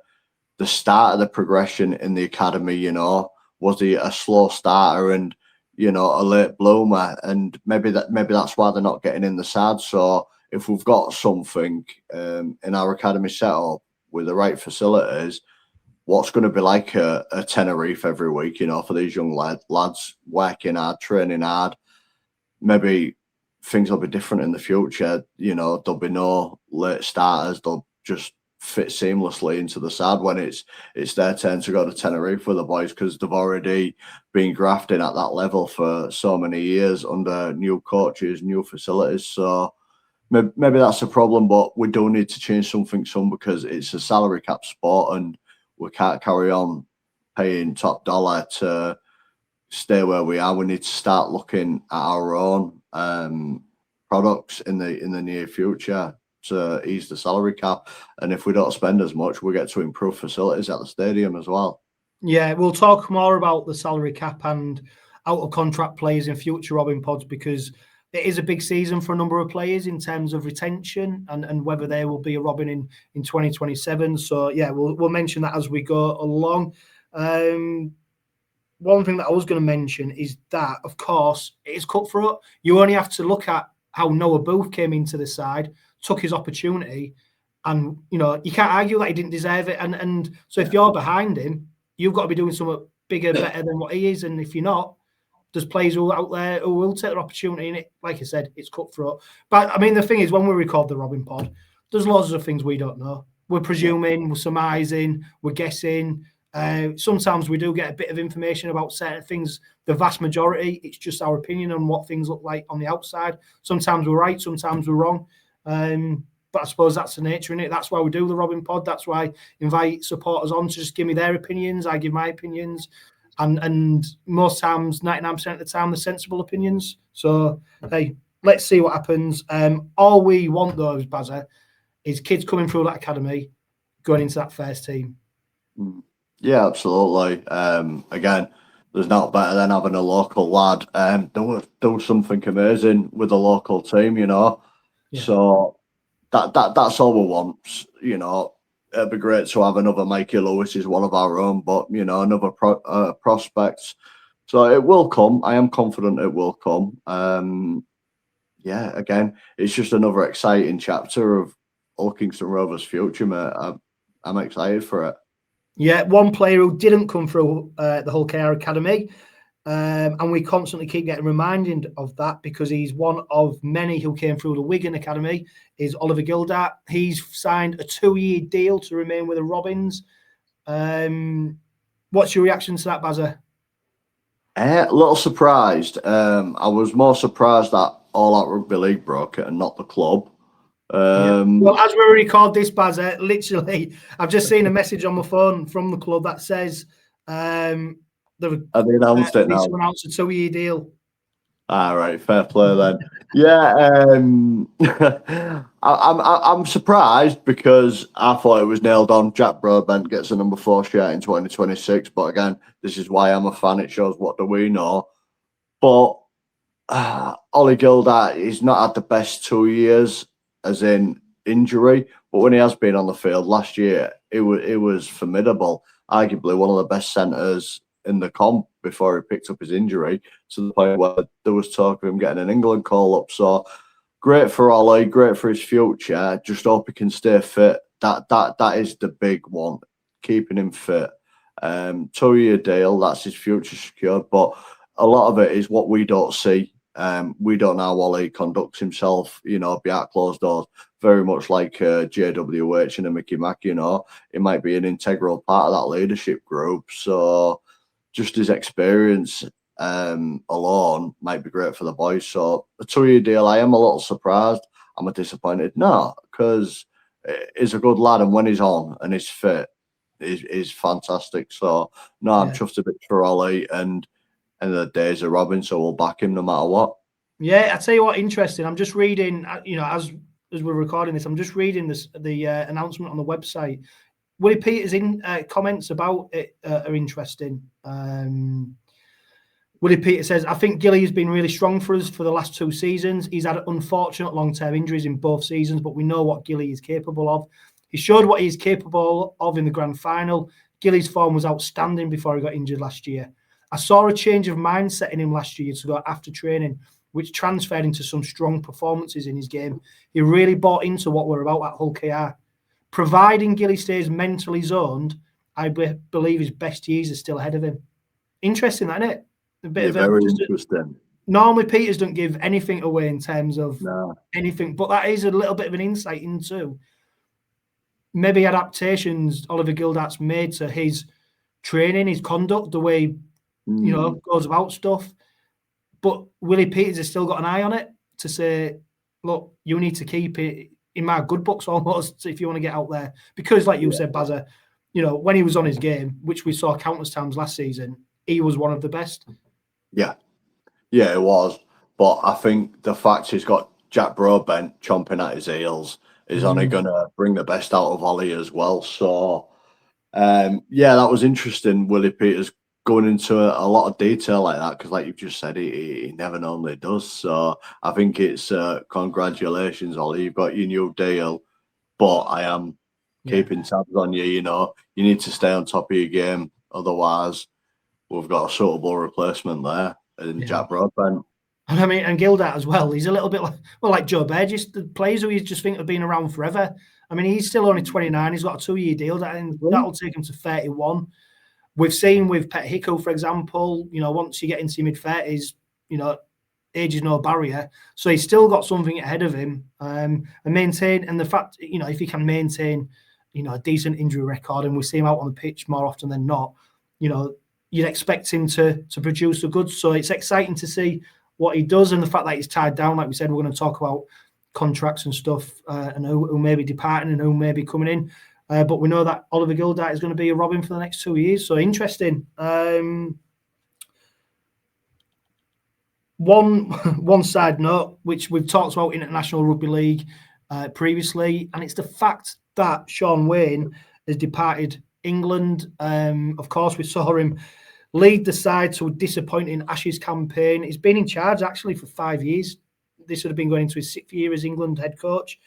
the start of the progression in the academy. You know, was he a slow starter and, you know, a late bloomer? And maybe that's why they're not getting in the side. So if we've got something in our academy setup with the right facilities, what's going to be like a Tenerife every week, you know, for these young lads working hard, training hard, maybe things will be different in the future. You know, there'll be no late starters. They'll just fit seamlessly into the side when it's their turn to go to Tenerife with the boys, because they've already been grafting at that level for so many years under new coaches, new facilities. So maybe that's a problem, but we do need to change something soon, because it's a salary cap sport and we can't carry on paying top dollar to stay where we are. We need to start looking at our own products in the near future to ease the salary cap. And if we don't spend as much, we get to improve facilities at the stadium as well. Yeah, we'll talk more about the salary cap and out of contract players in future Robin pods, because it is a big season for a number of players in terms of retention and whether there will be a Robin in 2027. So yeah, we'll mention that as we go along. One thing that I was going to mention is that, of course, it is cutthroat. You only have to look at how Noah Booth came into the side, took his opportunity, And, you can't argue that he didn't deserve it. And so if you're behind him, you've got to be doing something bigger, better than what he is. And if you're not, there's players out there who will take their opportunity. And it, like I said, it's cutthroat. But, I mean, the thing is, when we record the Robin Pod, there's loads of things we don't know. We're presuming, we're surmising, we're guessing. Sometimes we do get a bit of information about certain things. The vast majority, it's just our opinion on what things look like on the outside. Sometimes we're right, sometimes we're wrong. But I suppose that's the nature in it. That's why we do the Robin Pod. That's why I invite supporters on to just give me their opinions. I give my opinions. And most times, 99% of the time, they're sensible opinions. So, hey, let's see what happens. All we want, though, Bazza, is kids coming through that academy, going into that first team. Yeah, absolutely. Again, there's not better than having a local lad do something amazing with a local team, Yeah. So that's all we want, It'd be great to have another Mikey Lewis is one of our own, but another prospects. So it will come. I am confident it will come. Again, it's just another exciting chapter of Hull Kingston Rovers' future, mate. I'm excited for it. Yeah, one player who didn't come through the Hull KR Academy, and we constantly keep getting reminded of that because he's one of many who came through the Wigan Academy, is Oliver Gildart. He's signed a 2-year deal to remain with the Robins. What's your reaction to that, Bazza? A little surprised. I was more surprised that All Out Rugby League broke it and not the club. Well, as we record this, Bazza, literally, I've just seen a message on my phone from the club that says they've announced it now. Announced a 2-year deal. All right, fair play then. Yeah, I'm surprised because I thought it was nailed on. Jack Broadbent gets a number 4 shirt in 2026, but again, this is why I'm a fan. It shows what do we know. But Ollie Gildart, he's not had the best 2 years, as in injury, but when he has been on the field last year, it was formidable. Arguably one of the best centres in the comp before he picked up his injury, to the point where there was talk of him getting an England call-up. So great for Ollie, great for his future. Just hope he can stay fit. That is the big one, keeping him fit. 2-year deal, that's his future secured. But a lot of it is what we don't see. We don't know how Ollie conducts himself, behind closed doors. Very much like JWH and a Mickey Mack, it might be an integral part of that leadership group. So just his experience alone might be great for the boys. So a 2-year deal, I am a little surprised. I'm a disappointed. No, because he's a good lad, and when he's on and he's fit, he's fantastic. So no, I'm chuffed a bit for Ollie, and the days of Robin, so we'll back him no matter what. Yeah, I tell you what, interesting. I'm just reading, as we're recording this, I'm just reading the announcement on the website. Willie Peters' comments about it are interesting. Willie Peters says, I think Gilly has been really strong for us for the last 2 seasons. He's had unfortunate long-term injuries in both seasons, but we know what Gilly is capable of. He showed what he's capable of in the grand final. Gilly's form was outstanding before he got injured last year. I saw a change of mindset in him last year to go after training, which transferred into some strong performances in his game. He really bought into what we're about at Hull KR. Providing Gilly stays mentally zoned, I believe his best years are still ahead of him. Interesting, that, isn't it? Very interesting. Normally, Peters don't give anything away in terms of anything, but that is a little bit of an insight into maybe adaptations Oliver Gildart's made to his training, his conduct, the way goes about stuff. But Willie Peters has still got an eye on it to say, look, you need to keep it in my good books almost if you want to get out there. Because like you said, Bazza, when he was on his game, which we saw countless times last season, he was one of the best. Yeah, it was. But I think the fact he's got Jack Broadbent chomping at his heels is only going to bring the best out of Ollie as well. So, that was interesting, Willie Peters going into a lot of detail like that, because like you've just said, he never normally does. So I think it's congratulations, Ollie, you've got your new deal, but I am keeping tabs on you. You need to stay on top of your game, otherwise we've got a suitable replacement there in Jack Broadbent. And I mean, and Gildart as well, he's a little bit like Joe Burgess, the players who you just think have been around forever. I mean, he's still only 29. He's got a 2-year deal, and that'll take him to 31. We've seen with Pet Hickle, for example, once you get into your mid-30s, age is no barrier. So he's still got something ahead of him, and the fact, if he can maintain, a decent injury record, and we see him out on the pitch more often than not, you'd expect him to produce the goods. So it's exciting to see what he does, and the fact that he's tied down. Like we said, we're going to talk about contracts and stuff, and who may be departing and who may be coming in. But we know that Oliver Gildart is going to be a Robin for the next 2 years. So interesting. One side note, which we've talked about International Rugby League previously, and it's the fact that Shaun Wane has departed England. Of course, we saw him lead the side to a disappointing Ashes campaign. He's been in charge actually for 5 years. This would have been going into his 6th year as England head coach.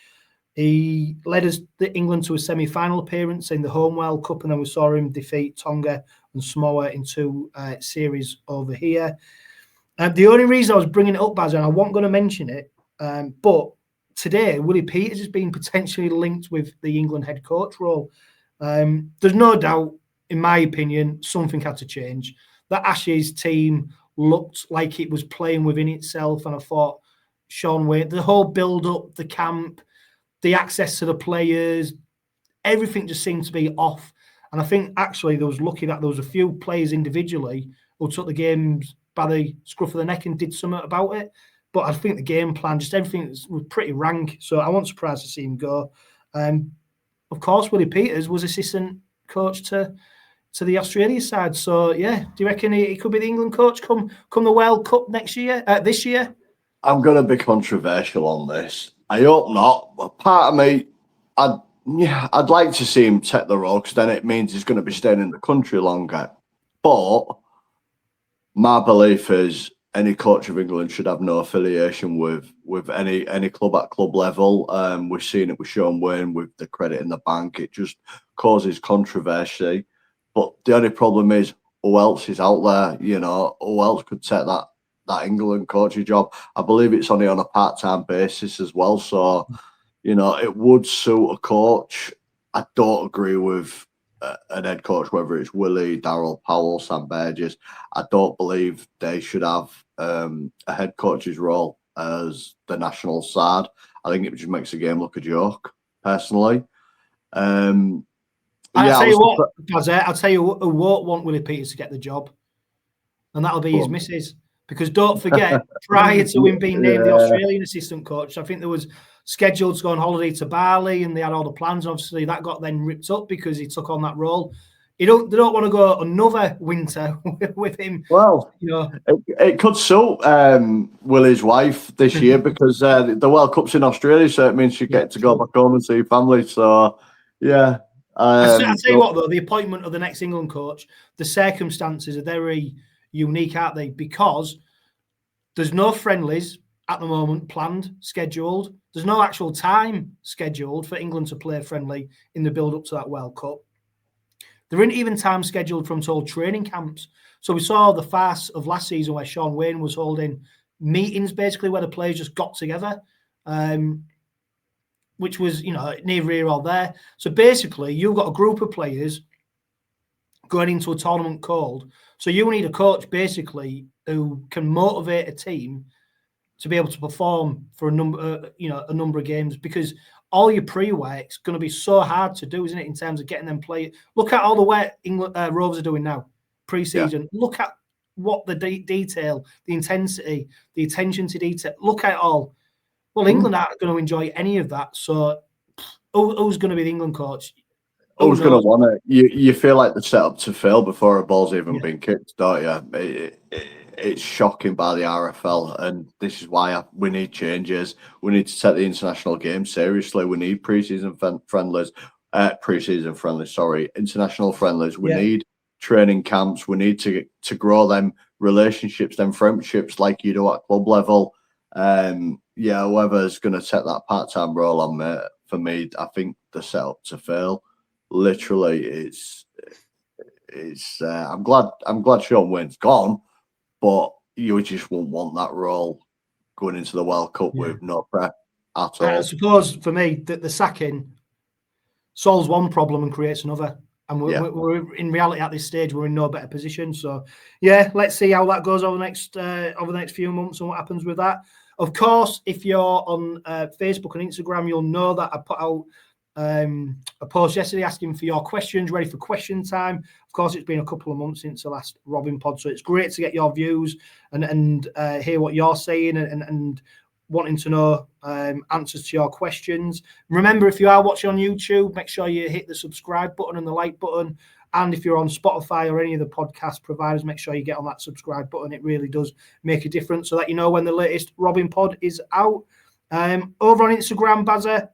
He led England to a semi-final appearance in the Home World Cup, and then we saw him defeat Tonga and Samoa in 2 series over here. The only reason I was bringing it up, Baz, and I wasn't going to mention it, but today Willie Peters has been potentially linked with the England head coach role. There's no doubt, in my opinion, something had to change. That Ashes team looked like it was playing within itself, and I thought Shaun Wane, the whole build-up, the camp, the access to the players, everything just seemed to be off. And I think actually there was lucky that there was a few players individually who took the games by the scruff of the neck and did something about it. But I think the game plan, just everything was pretty rank. So I wasn't surprised to see him go. Of course, Willie Peters was assistant coach to the Australia side. So yeah, do you reckon he could be the England coach come the World Cup this year? I'm going to be controversial on this. I hope not. But part of me, I'd like to see him take the role, because then it means he's going to be staying in the country longer. But my belief is any coach of England should have no affiliation with any club at club level. We've seen it with Shaun Wane with the credit in the bank. It just causes controversy. But the only problem is, who else is out there? Who else could take that England coaching job? I believe it's only on a part-time basis as well. So, it would suit a coach. I don't agree with an head coach, whether it's Willie, Darryl Powell, Sam Burgess. I don't believe they should have a head coach's role as the national side. I think it just makes the game look a joke, personally. I'll tell you who won't want Willie Peters to get the job, and that'll be his missus. Because don't forget, prior to him being named the Australian assistant coach, I think there was scheduled to go on holiday to Bali, and they had all the plans. Obviously, that got then ripped up because he took on that role. They don't want to go another winter with him. Well, it could suit Willie's wife this year because the World Cup's in Australia, so it means she gets to go back home and see family. So, yeah. I'll tell you what, though, the appointment of the next England coach, the circumstances are very unique, aren't they? Because there's no friendlies at the moment planned, scheduled. There's no actual time scheduled for England to play friendly in the build-up to that World Cup. There isn't even time scheduled from all training camps. So we saw the farce of last season where Shaun Wane was holding meetings, basically, where the players just got together, which was, neither here or there. So basically, you've got a group of players going into a tournament called. So you need a coach, basically, who can motivate a team to be able to perform for a number of games, because all your pre-work's going to be so hard to do, isn't it, in terms of getting them play. Look at all the work England Rovers are doing now, pre-season. Yeah. Look at what the detail, the intensity, the attention to detail. Look at it all. Well, England aren't going to enjoy any of that. So who's going to be the England coach? Who's going to want it? You feel like the setup to fail before a ball's even been kicked, don't you? It's shocking by the RFL, and this is why we need changes. We need to take the international game seriously. We need international friendlies. We need training camps. We need to grow them relationships, them friendships, like you do at club level. Whoever's going to take that part-time role on, mate, for me, I think the setup to fail. Literally, it's. I'm glad Shaun Wane's gone, but you just won't want that role going into the World Cup with no prep at all. I suppose for me that the sacking solves one problem and creates another. And we're in reality at this stage, we're in no better position. So, yeah, let's see how that goes over the next few months and what happens with that. Of course, if you're on Facebook and Instagram, you'll know that I put out a post yesterday asking for your questions, ready for question time. Of course, it's been a couple of months since the last Robin pod, so it's great to get your views and hear what you're saying and wanting to know answers to your questions. Remember, if you are watching on YouTube, make sure you hit the subscribe button and the like button. And if you're on Spotify or any of the podcast providers, make sure you get on that subscribe button. It really does make a difference so that you know when the latest Robin pod is out. Over on Instagram, Bazza,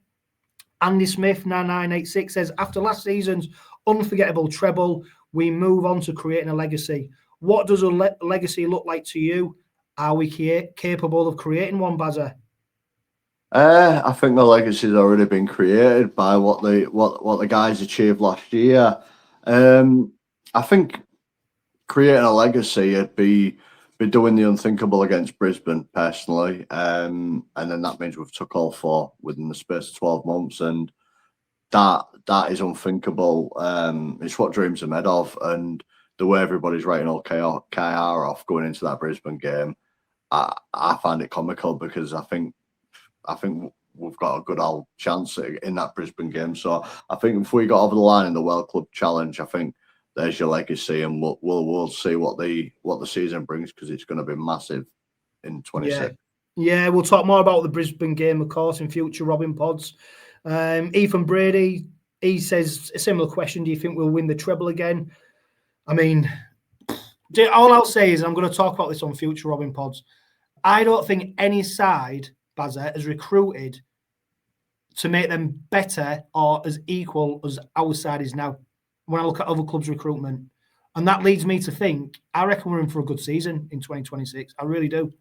Andy Smith 9986 says, after last season's unforgettable treble, we move on to creating a legacy. What does a legacy look like to you? Are we capable of creating one, Bazza? I think the legacy's already been created by what the guys achieved last year. I think creating a legacy would be doing the unthinkable against Brisbane personally, and then that means we've took all 4 within the space of 12 months, and that is unthinkable. It's what dreams are made of, and the way everybody's writing all KR off going into that Brisbane game, I find it comical because I think we've got a good old chance in that Brisbane game. So I think if we got over the line in the World Club Challenge, I think there's your legacy, and we'll see what the season brings, because it's going to be massive in 26. Yeah, we'll talk more about the Brisbane game, of course, in future Robin pods. Ethan Brady, he says a similar question. Do you think we'll win the treble again? I mean, all I'll say is, I'm going to talk about this on future Robin pods, I don't think any side, Bazza, has recruited to make them better or as equal as our side is now when I look at other clubs' recruitment. And that leads me to think, I reckon we're in for a good season in 2026. I really do.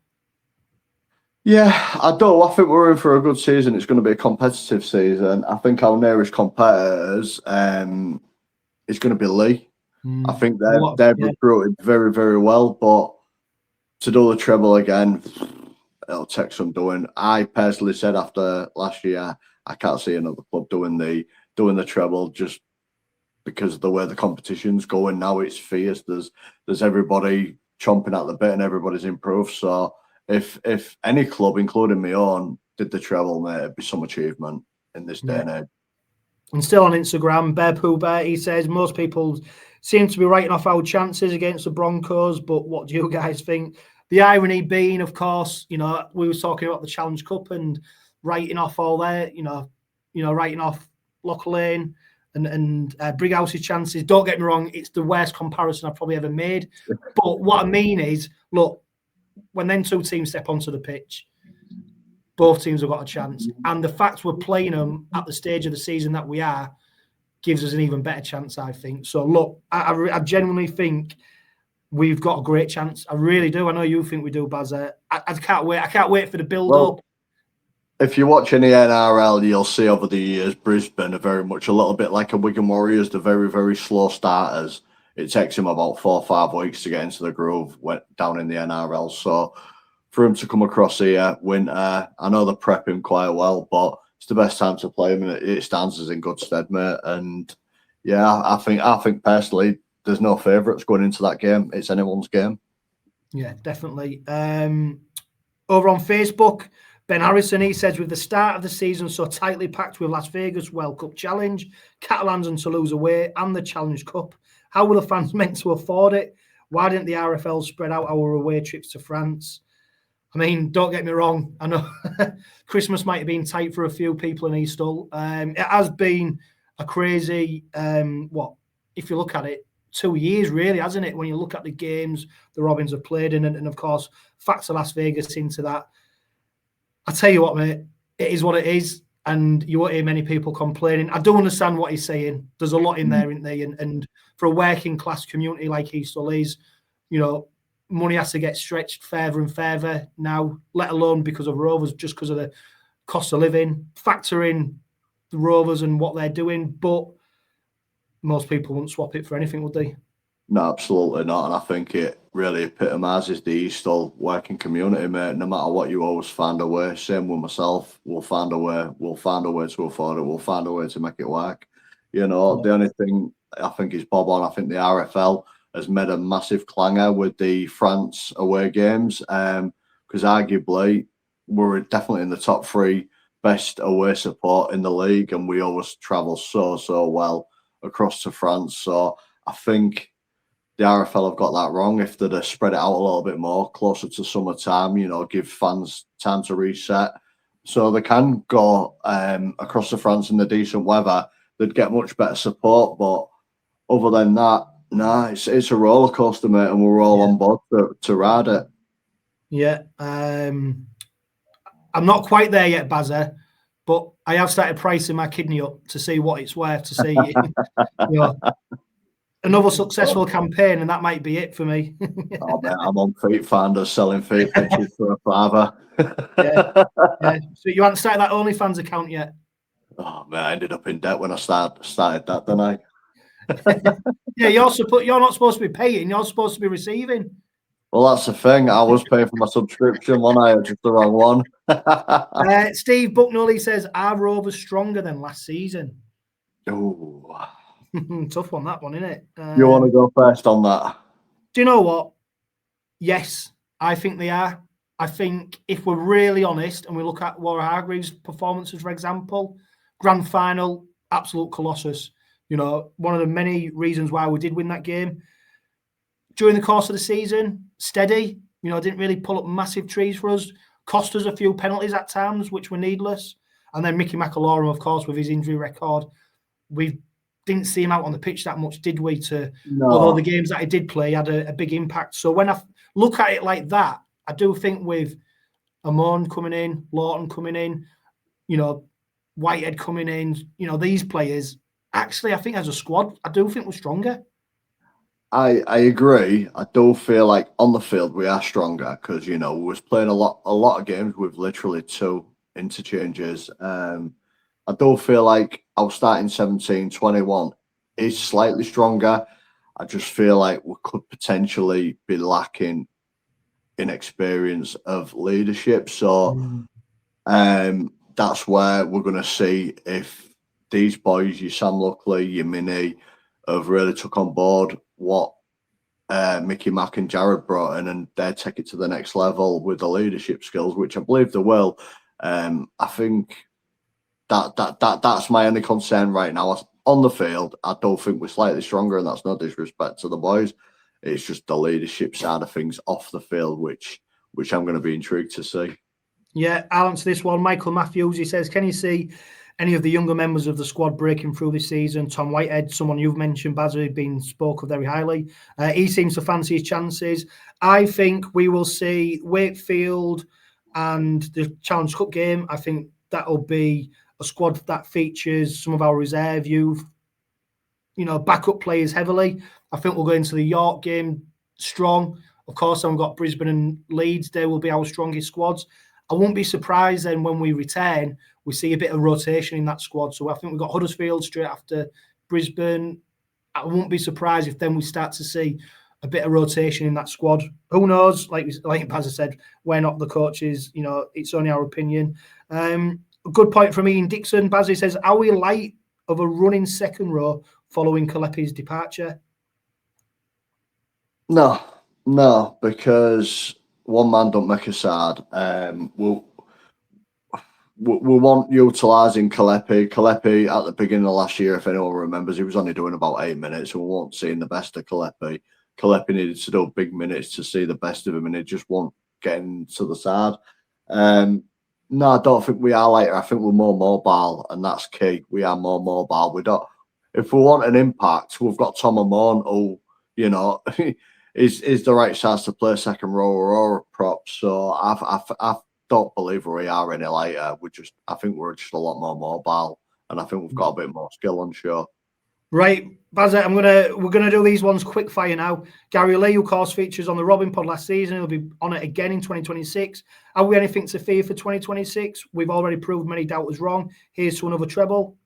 Yeah, I do. I think we're in for a good season. It's going to be a competitive season. I think our nearest competitors is going to be Lee. I think they've recruited very, very well, but to do the treble again, it'll take some doing. I personally said after last year, I can't see another club doing the treble, just because of the way the competition's going now. It's fierce. There's everybody chomping at the bit and everybody's improved. So if any club, including my own, did the treble, mate, it'd be some achievement in this day and age. And still on Instagram, Bear Pooh Bear, he says, most people seem to be writing off our chances against the Broncos, but what do you guys think? The irony being, of course, we were talking about the Challenge Cup and writing off all there, writing off Loch Lane and Brighouse's chances. Don't get me wrong, it's the worst comparison I've probably ever made. But what I mean is, look, when them two teams step onto the pitch, both teams have got a chance. And the fact we're playing them at the stage of the season that we are gives us an even better chance, I think. So, look, I genuinely think we've got a great chance. I really do. I know you think we do, Bazza. I can't wait. I can't wait for the build-up. If you watch any NRL, you'll see over the years Brisbane are very much a little bit like a Wigan Warriors. They're very, very slow starters. It takes them about 4 or 5 weeks to get into the groove down in the NRL. So for him to come across here, winter, I know they prep him quite well, but it's the best time to play him, and it stands us in good stead, mate. And yeah, I think personally, there's no favourites going into that game. It's anyone's game. Yeah, definitely. Over on Facebook, Ben Harrison, he says, with the start of the season so tightly packed with Las Vegas World Cup Challenge, Catalans and Toulouse away, and the Challenge Cup, how were the fans meant to afford it? Why didn't the RFL spread out our away trips to France? I mean, don't get me wrong. I know Christmas might have been tight for a few people in East Hull. It has been a crazy, if you look at it, 2 years, really, hasn't it? When you look at the games the Robins have played in, and of course, factor Las Vegas into that. I tell you what, mate, it is what it is, and you won't hear many people complaining. I do understand what he's saying. There's a lot in there, isn't there? And for a working class community like East Hull is, money has to get stretched further and further now, let alone because of Rovers, just because of the cost of living. Factor in the Rovers and what they're doing, but most people wouldn't swap it for anything, would they? No, absolutely not. And I think it really epitomises the East Hull working community, mate. No matter what, you always find a way. Same with myself. We'll find a way. We'll find a way to afford it. We'll find a way to make it work. The only thing I think is bob on. I think the RFL has made a massive clanger with the France away games, because arguably we're definitely in the top 3 best away support in the league, and we always travel so well across to France. So I think the RFL have got that wrong. If they'd have spread it out a little bit more, closer to summertime, give fans time to reset, so they can go across to France in the decent weather, they'd get much better support. But other than that, it's a roller coaster, mate, and we're all on board to ride it. Yeah. I'm not quite there yet, Bazza, but I have started pricing my kidney up to see what it's worth, to see another successful campaign, and that might be it for me. Oh, man, I'm on Feet Finders selling feet pictures for a father. Yeah. So you haven't started that OnlyFans account yet? Oh, man, I ended up in debt when I started that, didn't I? Yeah, you're not supposed to be paying, you're supposed to be receiving. Well, that's the thing. I was paying for my subscription, wasn't I? Just the wrong one. Steve Bucknell says, are Rovers stronger than last season? Ooh. Tough one, that one, isn't it? You want to go first on that? Do you know what? Yes, I think they are. I think if we're really honest and we look at Laura Hargreaves' performances, for example, grand final, absolute colossus. One of the many reasons why we did win that game. During the course of the season, steady, didn't really pull up massive trees for us. Cost us a few penalties at times, which were needless. And then Mickey McAlorum, of course, with his injury record. We didn't see him out on the pitch that much, did we? Although the games that he did play had a big impact. So when I look at it like that, I do think with Amon coming in, Lawton coming in, Whitehead coming in, these players, actually, I think as a squad, I do think we're stronger. I agree. I do feel like on the field we are stronger because we was playing a lot of games with literally 2 interchanges. I do feel like our starting 17-21 is slightly stronger. I just feel like we could potentially be lacking in experience of leadership. So that's where we're going to see if these boys, your Sam Luckley, your Mini, have really took on board what Mickey Mack and Jared brought in, and they take it to the next level with the leadership skills, which I believe they will. I think that's my only concern right now. On the field, I don't think we're slightly stronger, and that's no disrespect to the boys. It's just the leadership side of things off the field, which I'm going to be intrigued to see. Yeah, I'll answer this one. Michael Matthews, he says, can you see any of the younger members of the squad breaking through this season? Tom Whitehead, someone you've mentioned, Bazza, been spoke of very highly. He seems to fancy his chances. I think we will see Wakefield and the Challenge Cup game. I think that'll be a squad that features some of our reserve youth, backup players heavily. I think we'll go into the York game strong. Of course, I've got Brisbane and Leeds. They will be our strongest squads. I won't be surprised then when we return, we see a bit of rotation in that squad. So I think we've got Huddersfield straight after Brisbane. I won't be surprised if then we start to see a bit of rotation in that squad. Who knows? Like Bazza said, we're not the coaches. It's only our opinion. A good point from Ian Dixon. Bazza says, are we light of a running second row following Kalepi's departure? No, because one man don't make a side. We want utilising Kalepi. Kalepi at the beginning of last year, if anyone remembers, he was only doing about 8 minutes. We weren't seeing the best of Kalepi. Kalepi needed to do big minutes to see the best of him, and he just won't get into the side. No, I don't think we are later. I think we're more mobile, and that's key. We are more mobile. We don't. If we want an impact, we've got Tom Amon, who is the right size to play second row or prop. So I don't believe we are any later. I think we're just a lot more mobile, and I think we've got a bit more skill on show. Right, Bazza, we're gonna do these ones quick fire now. Gary Lee, who course features on the Robin Pod last season, he'll be on it again in 2026. Have we anything to fear for 2026? We've already proved many doubters wrong. Here's to another treble.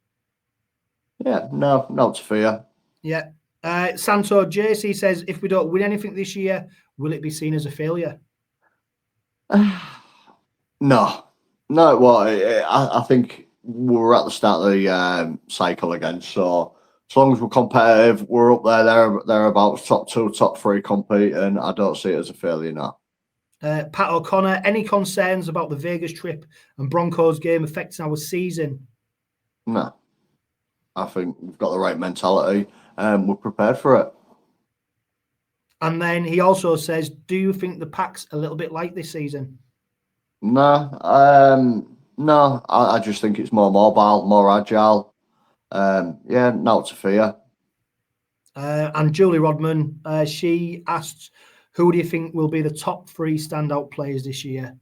Yeah, no, not to fear. Yeah. Santo JC says, if we don't win anything this year, will it be seen as a failure? No. Well, I think we're at the start of the cycle again. So as long as we're competitive, we're up there about top 2, top 3 competing. I don't see it as a failure now. Pat O'Connor, any concerns about the Vegas trip and Broncos game affecting our season? No. I think we've got the right mentality and we're prepared for it. And then he also says, do you think the Pack's a little bit like this season? No. No, I just think it's more mobile, more agile. Yeah, not to fear. And Julie Rodman, she asks, who do you think will be the top 3 standout players this year?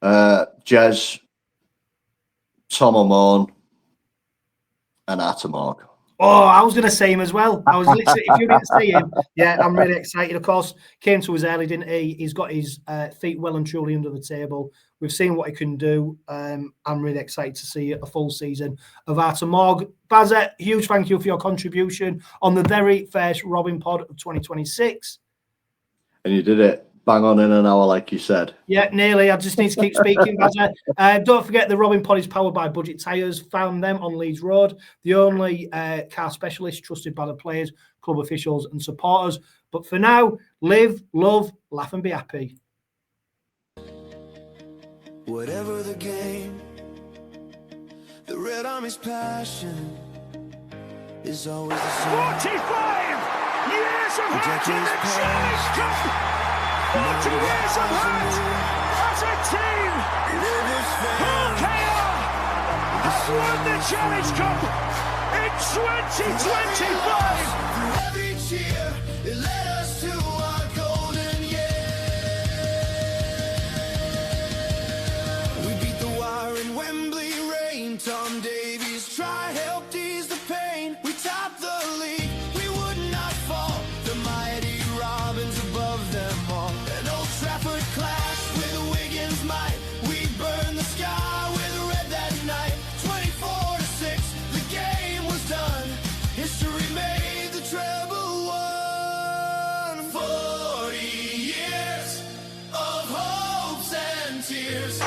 Jez, Tom Amon, and Atamog. Oh, I was going to say him as well. I was literally, if you didn't see him, yeah, I'm really excited. Of course, came to us early, didn't he? He's got his feet well and truly under the table. We've seen what he can do. I'm really excited to see a full season of Atamog. Bazza, huge thank you for your contribution on the very first Robin Pod of 2026. And you did it bang on in an hour, like you said. Yeah, nearly. I just need to keep speaking, Bazza. Don't forget the Robin Pod is powered by Budget Tyres. Found them on Leeds Road. The only car specialist trusted by the players, club officials and supporters. But for now, live, love, laugh and be happy. Whatever the game, the Red Army's passion is always the same. 45 years of hurt in the Challenge Cup. 40 years of hurt as a team. OKR have won the Challenge Cup in 2025. Through every cheer, it led us to our golden year. We beat the Wire in Wembley rain. Tom Davies try helped ease the pain. We topped the league. We would not fall. The mighty Robins above them all. An Old Trafford clash with Wigan's might. We burned the sky with red that night. 24-6, the game was done. History made the treble won. 40 years of hopes and tears.